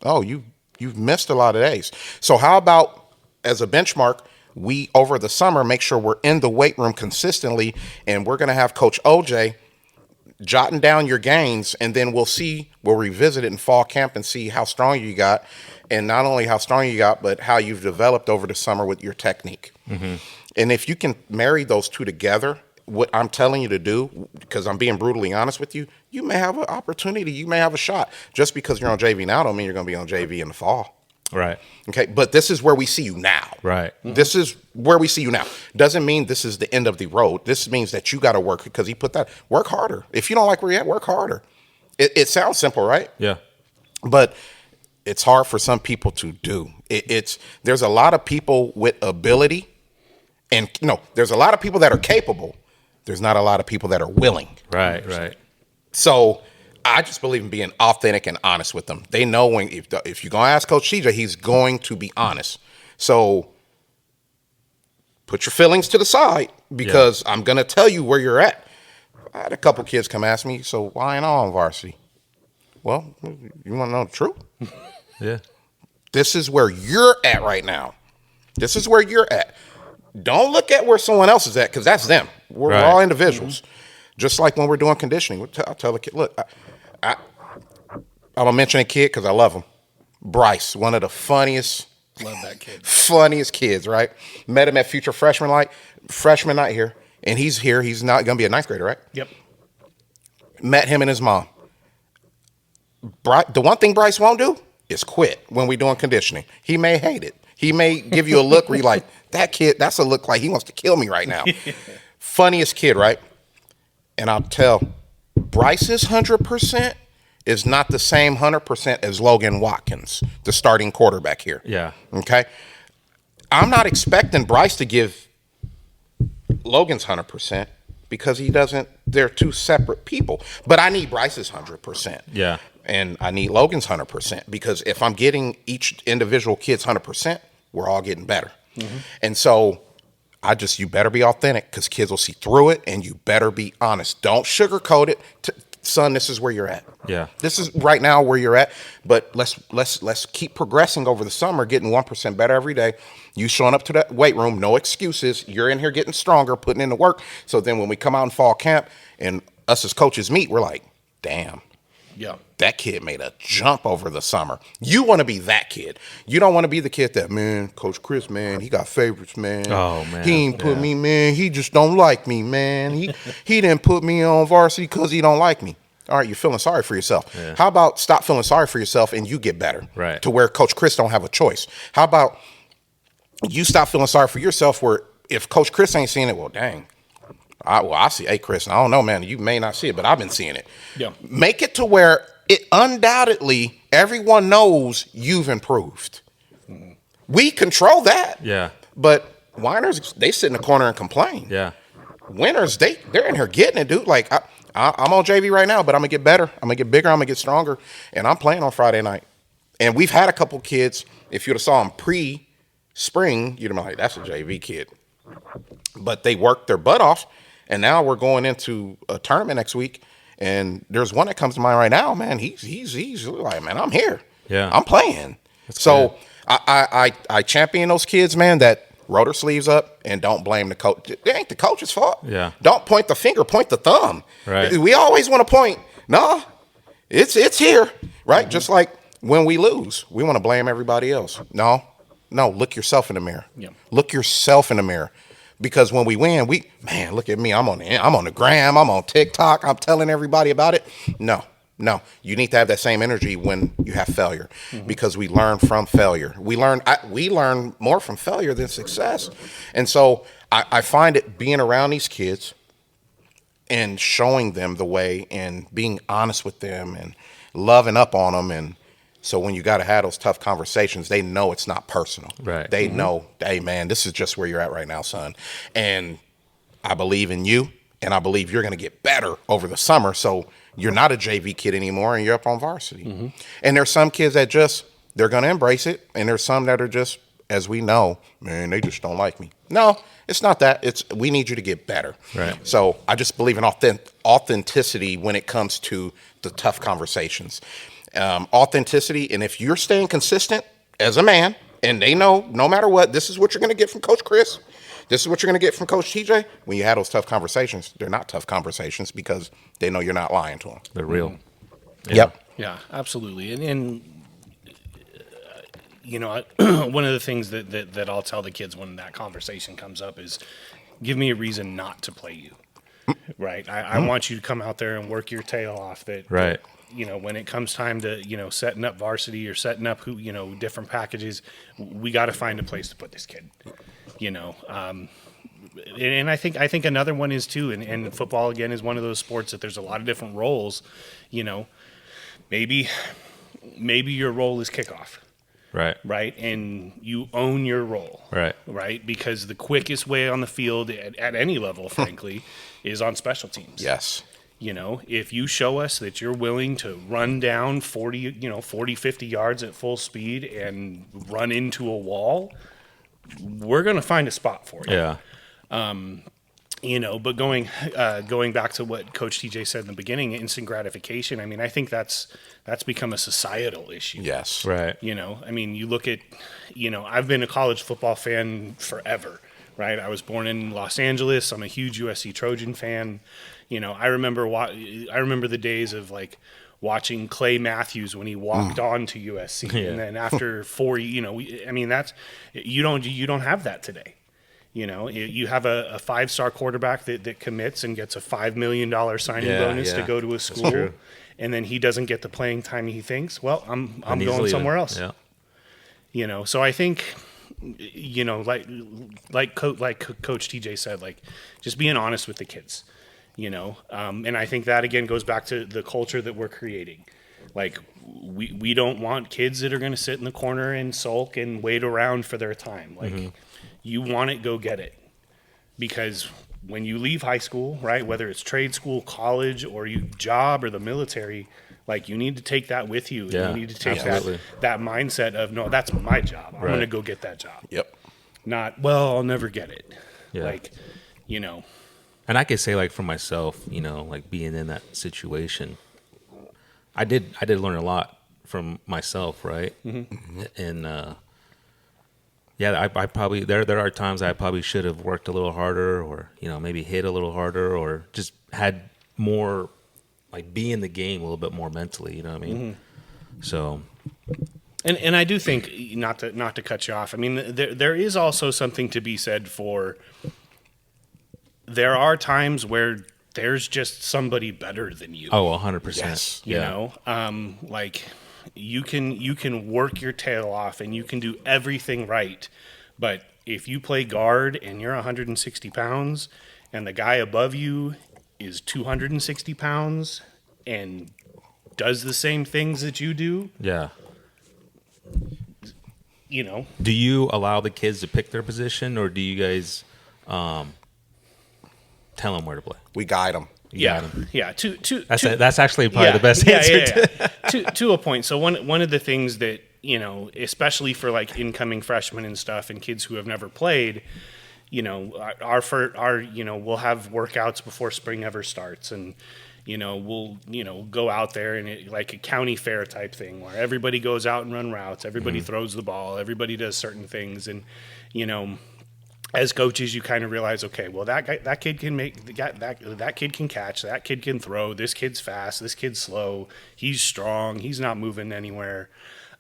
Speaker 4: Oh, you've missed a lot of days. So how about, as a benchmark, we, over the summer, make sure we're in the weight room consistently, and we're going to have Coach OJ jotting down your gains, and then we'll revisit it in fall camp and see how strong you got, and not only how strong you got, but how you've developed over the summer with your technique. And if you can marry those two together, what I'm telling you to do, because I'm being brutally honest with you, you may have an opportunity, you may have a shot. Just because you're on JV now don't mean you're going to be on JV in the fall.
Speaker 2: Right.
Speaker 4: Okay, but this is where we see you now.
Speaker 2: Right.
Speaker 4: This is where we see you now. Doesn't mean this is the end of the road. This means that you got to work, because he put that, work harder. If you don't like where you're at, work harder. It sounds simple, right?
Speaker 2: Yeah.
Speaker 4: But it's hard for some people to do. There's a lot of people with ability, and there's a lot of people that are capable. There's not a lot of people that are willing.
Speaker 2: Right. Right.
Speaker 4: So I just believe in being authentic and honest with them. They know when if you're gonna ask Coach CJ, he's going to be honest. So put your feelings to the side, because I'm gonna tell you where you're at. I had a couple kids come ask me, so why ain't I on varsity? Well, you want to know the truth?
Speaker 2: Yeah.
Speaker 4: This is where you're at right now. This is where you're at. Don't look at where someone else is at, because that's them. We're all individuals. Just like when we're doing conditioning, I'll tell the kid, look, I'm going to mention a kid because I love him. Bryce, one of the funniest.
Speaker 3: Love that kid.
Speaker 4: Funniest kids, right? Met him at Future Freshman Night here, and he's here. He's not going to be a ninth grader, right?
Speaker 3: Yep.
Speaker 4: Met him and his mom. The one thing Bryce won't do is quit when we're doing conditioning. He may hate it. He may give you a look where you're like, that kid, that's a look like he wants to kill me right now. Funniest kid, right? And I'll tell, Bryce's 100% is not the same 100% as Logan Watkins, the starting quarterback here.
Speaker 2: Yeah.
Speaker 4: Okay? I'm not expecting Bryce to give Logan's 100%, because he doesn't, they're two separate people. But I need Bryce's 100%.
Speaker 2: Yeah.
Speaker 4: And I need Logan's 100%, because if I'm getting each individual kid's 100%, we're all getting better. And so you better be authentic, because kids will see through it, and you better be honest. Don't sugarcoat it. Son, this is where you're at.
Speaker 2: Yeah.
Speaker 4: This is right now where you're at, but let's keep progressing over the summer, getting 1% better every day. You showing up to that weight room, no excuses. You're in here getting stronger, putting in the work. So then when we come out in fall camp and us as coaches meet, we're like, damn.
Speaker 3: Yeah.
Speaker 4: That kid made a jump over the summer. You want to be that kid. You don't want to be the kid that, man, Coach Chris, man, he got favorites, man.
Speaker 2: Oh, man.
Speaker 4: He ain't put me, man. He just don't like me, man. He didn't put me on varsity because he don't like me. All right, you're feeling sorry for yourself. Yeah. How about stop feeling sorry for yourself and you get better?
Speaker 2: Right.
Speaker 4: To where Coach Chris don't have a choice. How about you stop feeling sorry for yourself, where if Coach Chris ain't seeing it, well, dang. I see. Hey, Chris, I don't know, man. You may not see it, but I've been seeing it. Yeah. Make it to where it undoubtedly everyone knows you've improved. We control that.
Speaker 2: Yeah.
Speaker 4: But whiners, they sit in the corner and complain.
Speaker 2: Yeah.
Speaker 4: Winners, they're in here getting it, dude. Like I'm on JV right now, but I'm gonna get better. I'm gonna get bigger. I'm gonna get stronger, and I'm playing on Friday night. And we've had a couple kids. If you'd have saw them pre-spring, you'd have been like, "That's a JV kid." But they worked their butt off, and now we're going into a tournament next week. And there's one that comes to mind right now, man. He's like, man, I'm here.
Speaker 2: Yeah,
Speaker 4: I'm playing. That's so I champion those kids, man, that roll their sleeves up and don't blame the coach. It ain't the coach's fault.
Speaker 2: Yeah.
Speaker 4: Don't point the finger, point the thumb.
Speaker 2: Right.
Speaker 4: We always want to point. No, it's here, right? Mm-hmm. Just like when we lose, we want to blame everybody else. No, look yourself in the mirror. Yeah. Look yourself in the mirror. Because when we win, look at me. I'm on the gram. I'm on TikTok. I'm telling everybody about it. No. You need to have that same energy when you have failure, because we learn from failure. We learn more from failure than success. And so I find it being around these kids and showing them the way and being honest with them and loving up on them. And so when you got to have those tough conversations, they know it's not personal.
Speaker 2: Right.
Speaker 4: They know, hey, man, this is just where you're at right now, son. And I believe in you, and I believe you're going to get better over the summer. So you're not a JV kid anymore, and you're up on varsity. Mm-hmm. And there's some kids that they're going to embrace it. And there's some that are just, as we know, man, they just don't like me. No, it's not that. We need you to get better.
Speaker 2: Right.
Speaker 4: So I just believe in authenticity when it comes to the tough conversations. Authenticity, and if you're staying consistent as a man, And they know no matter what, this is what you're going to get from Coach Chris. This is what you're going to get from Coach TJ. When you have those tough conversations, they're not tough conversations because they know you're not lying to them.
Speaker 2: They're real.
Speaker 4: Mm-hmm. Yep.
Speaker 3: Yeah, absolutely. And one of the things that I'll tell the kids when that conversation comes up is, give me a reason not to play you. Right. I want you to come out there and work your tail off. That when it comes time to, setting up varsity or setting up different packages, we got to find a place to put this kid, and I think another one is too, and football again is one of those sports that there's a lot of different roles, maybe your role is kickoff. Right. And you own your role. Right. Because the quickest way on the field at any level, frankly, is on special teams.
Speaker 4: Yes.
Speaker 3: If you show us that you're willing to run down 40, 50 yards at full speed and run into a wall, we're going to find a spot for you.
Speaker 2: Yeah.
Speaker 3: But going back to what Coach TJ said in the beginning, instant gratification. I mean, I think that's become a societal issue.
Speaker 4: Yes.
Speaker 2: Right.
Speaker 3: You look at, I've been a college football fan forever, right? I was born in Los Angeles. I'm a huge USC Trojan fan. I remember the days of like watching Clay Matthews when he walked on to USC, and then after 4, you don't have that today. You have a 5-star quarterback that commits and gets a $5 million signing bonus to go to a school, and then he doesn't get the playing time he thinks. Well, I'm going somewhere else.
Speaker 2: Yeah.
Speaker 3: So I think, like Coach TJ said, like just being honest with the kids, and I think that again goes back to the culture that we're creating. Like we don't want kids that are going to sit in the corner and sulk and wait around for their time. Like. You want it, go get it. Because when you leave high school, right, whether it's trade school, college, or you job or the military, like you need to take that with you.
Speaker 2: Yeah,
Speaker 3: you need to take
Speaker 2: absolutely.
Speaker 3: that mindset of, no, that's my job. I'm going to go get that job.
Speaker 4: Yep.
Speaker 3: Not, well, I'll never get it.
Speaker 2: Yeah. And I could say like for myself, like being in that situation, I did learn a lot from myself, right? Mm-hmm. And I probably there are times I probably should have worked a little harder, or maybe hit a little harder, or just had more like be in the game a little bit more mentally. You know what I mean? Mm-hmm. So,
Speaker 3: and I do think not to cut you off. I mean, there is also something to be said for. There are times where there's just somebody better than you.
Speaker 2: Oh, 100%.
Speaker 4: Yes.
Speaker 3: Like. You can work your tail off and you can do everything right, but if you play guard and you're 160 pounds and the guy above you is 260 pounds and does the same things that you do,
Speaker 2: do you allow the kids to pick their position, or do you guys tell them where to play?
Speaker 4: We guide them.
Speaker 3: Yeah.
Speaker 2: That's actually probably the best answer.
Speaker 3: To a point. So one of the things that especially for like incoming freshmen and stuff, and kids who have never played, we'll have workouts before spring ever starts, and we'll go out there and like a county fair type thing where everybody goes out and run routes, everybody throws the ball, everybody does certain things, and as coaches, you kind of realize, okay, well, that kid can that kid can catch, that kid can throw, this kid's fast, this kid's slow, he's strong, he's not moving anywhere,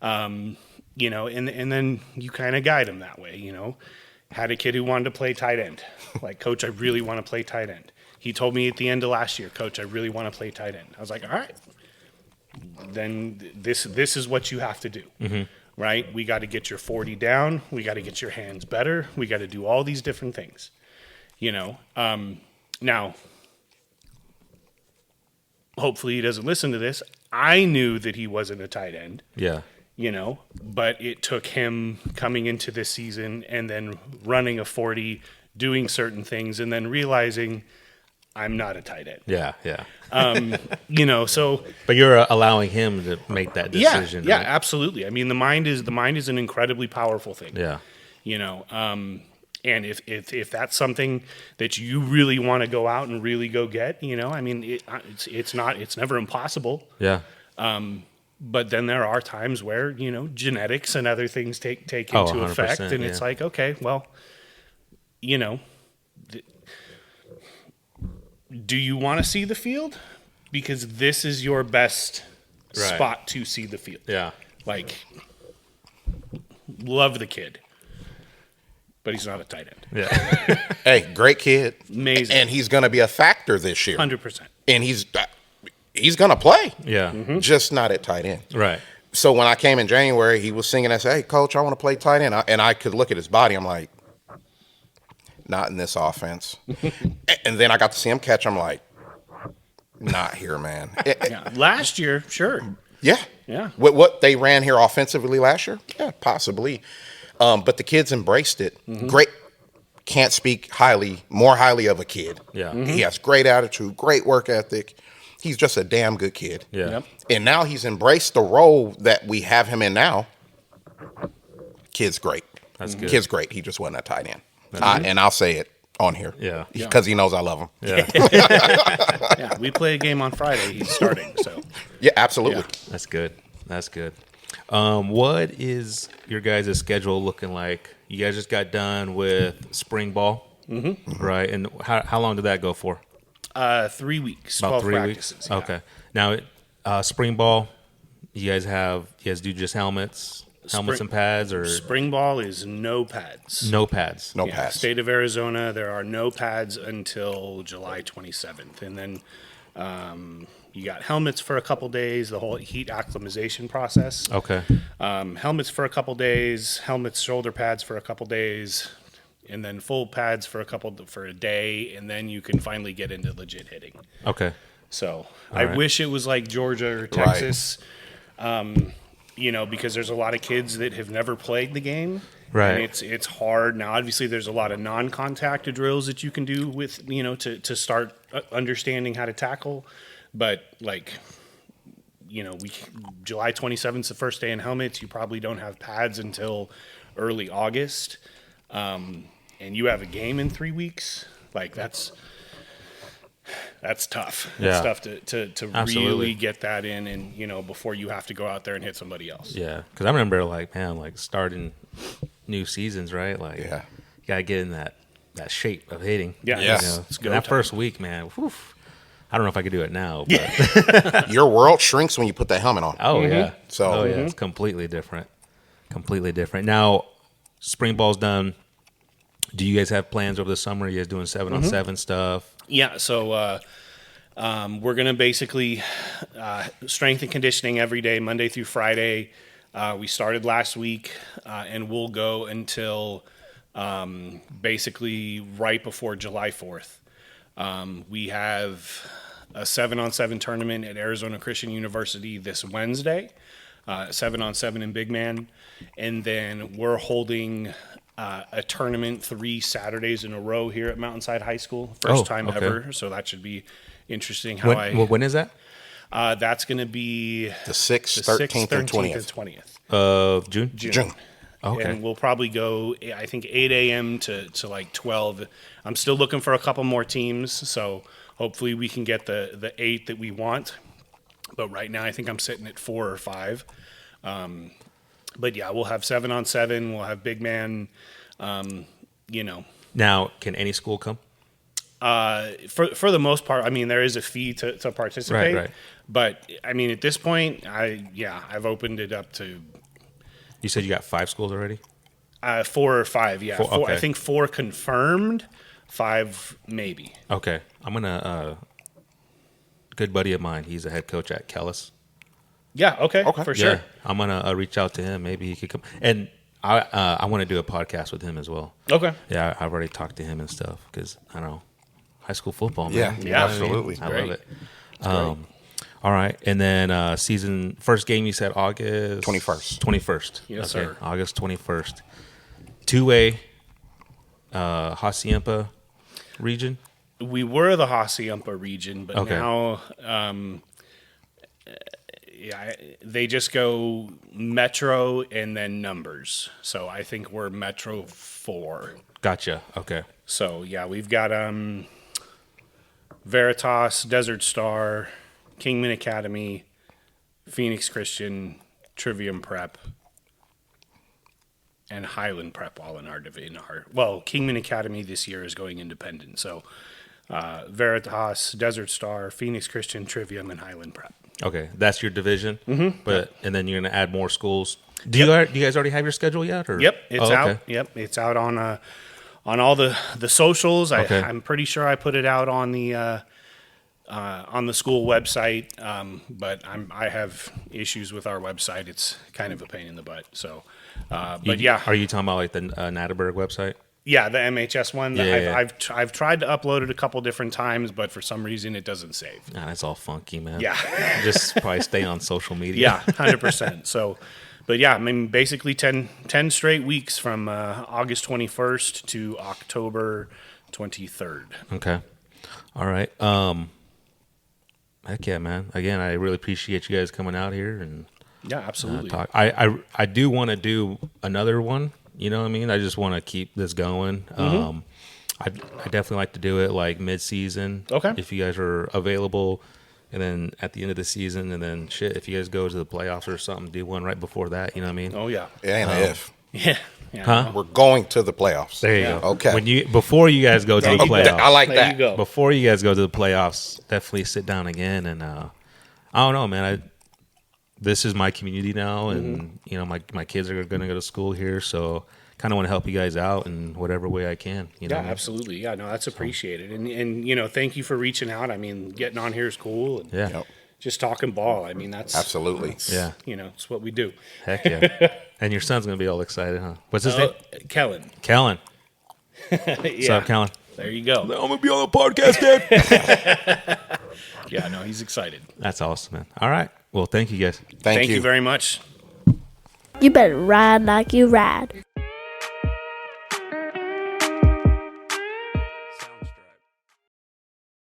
Speaker 3: and then you kind of guide him that way. Had a kid who wanted to play tight end, like, Coach, I really want to play tight end. He told me at the end of last year, Coach, I really want to play tight end. I was like, all right, then this is what you have to do. Mm-hmm. Right? We got to get your 40 down. We got to get your hands better. We got to do all these different things. Now, hopefully he doesn't listen to this. I knew that he wasn't a tight end.
Speaker 2: Yeah.
Speaker 3: But it took him coming into this season and then running a 40, doing certain things, and then realizing I'm not a tight end.
Speaker 2: Yeah.
Speaker 3: So.
Speaker 2: But you're allowing him to make that decision.
Speaker 3: Yeah,
Speaker 2: right?
Speaker 3: Absolutely. I mean, the mind is an incredibly powerful thing.
Speaker 2: Yeah.
Speaker 3: And if that's something that you really want to go out and really go get, I mean, it's never impossible.
Speaker 2: Yeah.
Speaker 3: But then there are times where, genetics and other things take into
Speaker 2: 100%,
Speaker 3: effect. And it's
Speaker 2: yeah.
Speaker 3: like, okay, well, do you want to see the field? Because this is your best
Speaker 2: Right.
Speaker 3: spot to see the field.
Speaker 2: Yeah.
Speaker 3: Like, love the kid. But he's not a tight end.
Speaker 2: Yeah.
Speaker 4: Hey, great kid.
Speaker 3: Amazing.
Speaker 4: And he's going to be a factor this year.
Speaker 3: 100%.
Speaker 4: And he's going to play.
Speaker 2: Yeah.
Speaker 4: Just not at tight end.
Speaker 2: Right.
Speaker 4: So when I came in January, he was singing. I said, "Hey, coach, I want to play tight end." And I could look at his body. I'm like, not in this offense. And then I got to see him catch. I'm like, not here, man.
Speaker 3: Yeah. Last year, sure.
Speaker 4: Yeah.
Speaker 3: Yeah.
Speaker 4: What they ran here offensively last year? Yeah, possibly. But the kids embraced it. Great. Can't speak more highly of a kid.
Speaker 2: Yeah.
Speaker 4: He has great attitude, great work ethic. He's just a damn good kid.
Speaker 2: Yeah.
Speaker 3: Yep.
Speaker 4: And now he's embraced the role that we have him in now. Kid's great.
Speaker 2: That's good.
Speaker 4: Kid's great. He just wasn't a tight end. And I'll say it on here.
Speaker 2: Yeah.
Speaker 4: Because he knows I love him.
Speaker 2: Yeah.
Speaker 3: Yeah. We play a game on Friday. He's starting. So,
Speaker 4: Yeah, absolutely.
Speaker 3: Yeah.
Speaker 2: That's good. That's good. What is your guys' schedule looking like? You guys just got done with spring ball, right? And how long did that go for?
Speaker 3: 3 weeks.
Speaker 2: About
Speaker 3: 12
Speaker 2: 3
Speaker 3: practices.
Speaker 2: weeks.
Speaker 3: Yeah.
Speaker 2: Okay. Now, spring ball, you guys do just helmets and pads, or
Speaker 3: Spring ball is no pads.
Speaker 2: no pads?
Speaker 4: No
Speaker 3: Yeah,
Speaker 4: pass.
Speaker 3: State of Arizona, there are no pads until July 27th. And then you got helmets for a couple days, the whole heat acclimatization process.
Speaker 2: Okay.
Speaker 3: Helmets for a couple days, shoulder pads for a couple days, and then full pads for a day, and then you can finally get into legit hitting.
Speaker 2: Okay.
Speaker 3: So I
Speaker 2: right.
Speaker 3: wish it was like Georgia or Texas, because there's a lot of kids that have never played the game.
Speaker 2: Right.
Speaker 3: And it's hard. Now, obviously, there's a lot of non-contact drills that you can do with, to start understanding how to tackle. But, July 27th is the first day in helmets. You probably don't have pads until early August. And you have a game in 3 weeks. That's tough.
Speaker 2: Yeah.
Speaker 3: That's tough to
Speaker 2: Absolutely.
Speaker 3: really get that in and, before you have to go out there and hit somebody else.
Speaker 2: Yeah. Because I remember, starting new seasons, right?
Speaker 4: Yeah.
Speaker 2: You got to get in that shape of hitting.
Speaker 3: Yeah.
Speaker 4: Yes.
Speaker 3: It's go
Speaker 2: That
Speaker 3: time.
Speaker 2: first week, man, whew, I don't know if I could do it now. But
Speaker 4: Your world shrinks when you put that helmet on.
Speaker 2: Oh yeah.
Speaker 4: So-
Speaker 2: it's completely different. Completely different. Now, spring ball's done. Do you guys have plans over the summer? You guys doing 7-on-7 stuff?
Speaker 3: Yeah, so we're going to basically strength and conditioning every day, Monday through Friday. We started last week, and we'll go until basically right before July 4th. We have a 7-on-7 tournament at Arizona Christian University this Wednesday, 7-on-7 in Big Man. And then we're holding a tournament 3 Saturdays in a row here at Mountainside High School. First time
Speaker 2: okay.
Speaker 3: ever, so that should be interesting.
Speaker 2: When is that?
Speaker 3: That's going to be
Speaker 4: The 6th,
Speaker 3: the
Speaker 4: 13th, and 20th.
Speaker 3: and 20th.
Speaker 2: Of June?
Speaker 4: June.
Speaker 2: Okay.
Speaker 3: And we'll probably go, I think, 8 a.m. to 12. I'm still looking for a couple more teams, so hopefully we can get the 8 that we want. But right now I think I'm sitting at 4 or 5. But yeah, we'll have 7-on-7. We'll have big man,
Speaker 2: Now, can any school come?
Speaker 3: For the most part, I mean, there is a fee to participate.
Speaker 2: Right.
Speaker 3: But I mean, at this point, I've opened it up to
Speaker 2: You said you got 5 schools already?
Speaker 3: 4 or 5. Yeah,
Speaker 2: 4,
Speaker 3: four,
Speaker 2: okay.
Speaker 3: I think 4 confirmed, 5 maybe.
Speaker 2: Okay. I'm going to, good buddy of mine, he's a head coach at Kellis.
Speaker 3: Yeah. Okay. For sure.
Speaker 2: Yeah, I'm going to reach out to him. Maybe he could come. And I want to do a podcast with him as well.
Speaker 3: Okay.
Speaker 2: Yeah, I've already talked to him and stuff because, I don't know, high school football, man.
Speaker 4: Yeah,
Speaker 2: You know what
Speaker 4: absolutely.
Speaker 2: I love it. All right. And then first game you said August?
Speaker 4: 21st.
Speaker 2: 21st.
Speaker 3: Yes,
Speaker 2: okay.
Speaker 3: sir.
Speaker 2: August 21st. 2A, Hacienda region?
Speaker 3: We were the Hacienda region, but
Speaker 2: Okay.
Speaker 3: now they just go Metro and then numbers. So I think we're Metro 4.
Speaker 2: Gotcha. Okay.
Speaker 3: So yeah, we've got Veritas, Desert Star, Kingman Academy, Phoenix Christian, Trivium Prep, and Highland Prep all in our division. Well, Kingman Academy this year is going independent. So Veritas, Desert Star, Phoenix Christian, Trivium, and Highland Prep.
Speaker 2: Okay, that's your division. Mm-hmm. And then you're going to add more schools. Do you guys already have your schedule yet? Or?
Speaker 3: Yep, it's out. Yep, it's out on all the socials.
Speaker 2: Okay.
Speaker 3: I'm pretty sure I put it out on the school website, but I have issues with our website. It's kind of a pain in the butt. So, but yeah.
Speaker 2: Are you talking about like the Natterberg website?
Speaker 3: Yeah, the MHS one.
Speaker 2: Yeah.
Speaker 3: I've tried to upload it a couple different times, but for some reason it doesn't save.
Speaker 2: Nah, that's all funky, man.
Speaker 3: Yeah.
Speaker 2: Just probably stay on social media.
Speaker 3: Yeah, 100%. So, but yeah, I mean, basically 10 straight weeks from August 21st to October 23rd.
Speaker 2: Okay. All right. Heck yeah, man. Again, I really appreciate you guys coming out here and
Speaker 3: Yeah, absolutely.
Speaker 2: talk. I do want to do another one. You know what I mean? I just want to keep this going.
Speaker 3: Mm-hmm.
Speaker 2: I definitely like to do it like mid-season.
Speaker 3: Okay.
Speaker 2: If you guys are available, and then at the end of the season, and then shit, if you guys go to the playoffs or something, do one right before that. You know what I mean?
Speaker 3: Oh yeah.
Speaker 4: It ain't a if.
Speaker 3: Yeah.
Speaker 2: Huh?
Speaker 4: We're going to the playoffs.
Speaker 2: There you
Speaker 3: Yeah.
Speaker 2: go.
Speaker 4: Okay.
Speaker 2: Before you guys go to the playoffs.
Speaker 4: I like
Speaker 3: There
Speaker 4: that.
Speaker 3: you go.
Speaker 2: Before you guys go to the playoffs, definitely sit down again and I don't know, man. This is my community now, and you know my kids are going to go to school here, so kind of want to help you guys out in whatever way I can. You know
Speaker 3: Yeah,
Speaker 2: what I mean?
Speaker 3: absolutely. Yeah, no, that's appreciated. And you know, thank you for reaching out. I mean, getting on here is cool. And
Speaker 2: Yeah.
Speaker 4: Yep.
Speaker 3: just talking ball. I mean, that's
Speaker 4: Absolutely.
Speaker 3: that's,
Speaker 2: Yeah.
Speaker 3: You know, it's what we do.
Speaker 2: Heck yeah. And your son's going to be all excited, huh? What's his name?
Speaker 3: Kellen.
Speaker 2: Kellen.
Speaker 3: Yeah.
Speaker 2: What's up, Kellen?
Speaker 3: There you go.
Speaker 2: I'm going to be on the podcast, Dad.
Speaker 3: Yeah, no, he's excited.
Speaker 2: That's awesome, man. All right. Well, thank you guys.
Speaker 4: Thank you.
Speaker 3: very much.
Speaker 5: You better ride like you ride.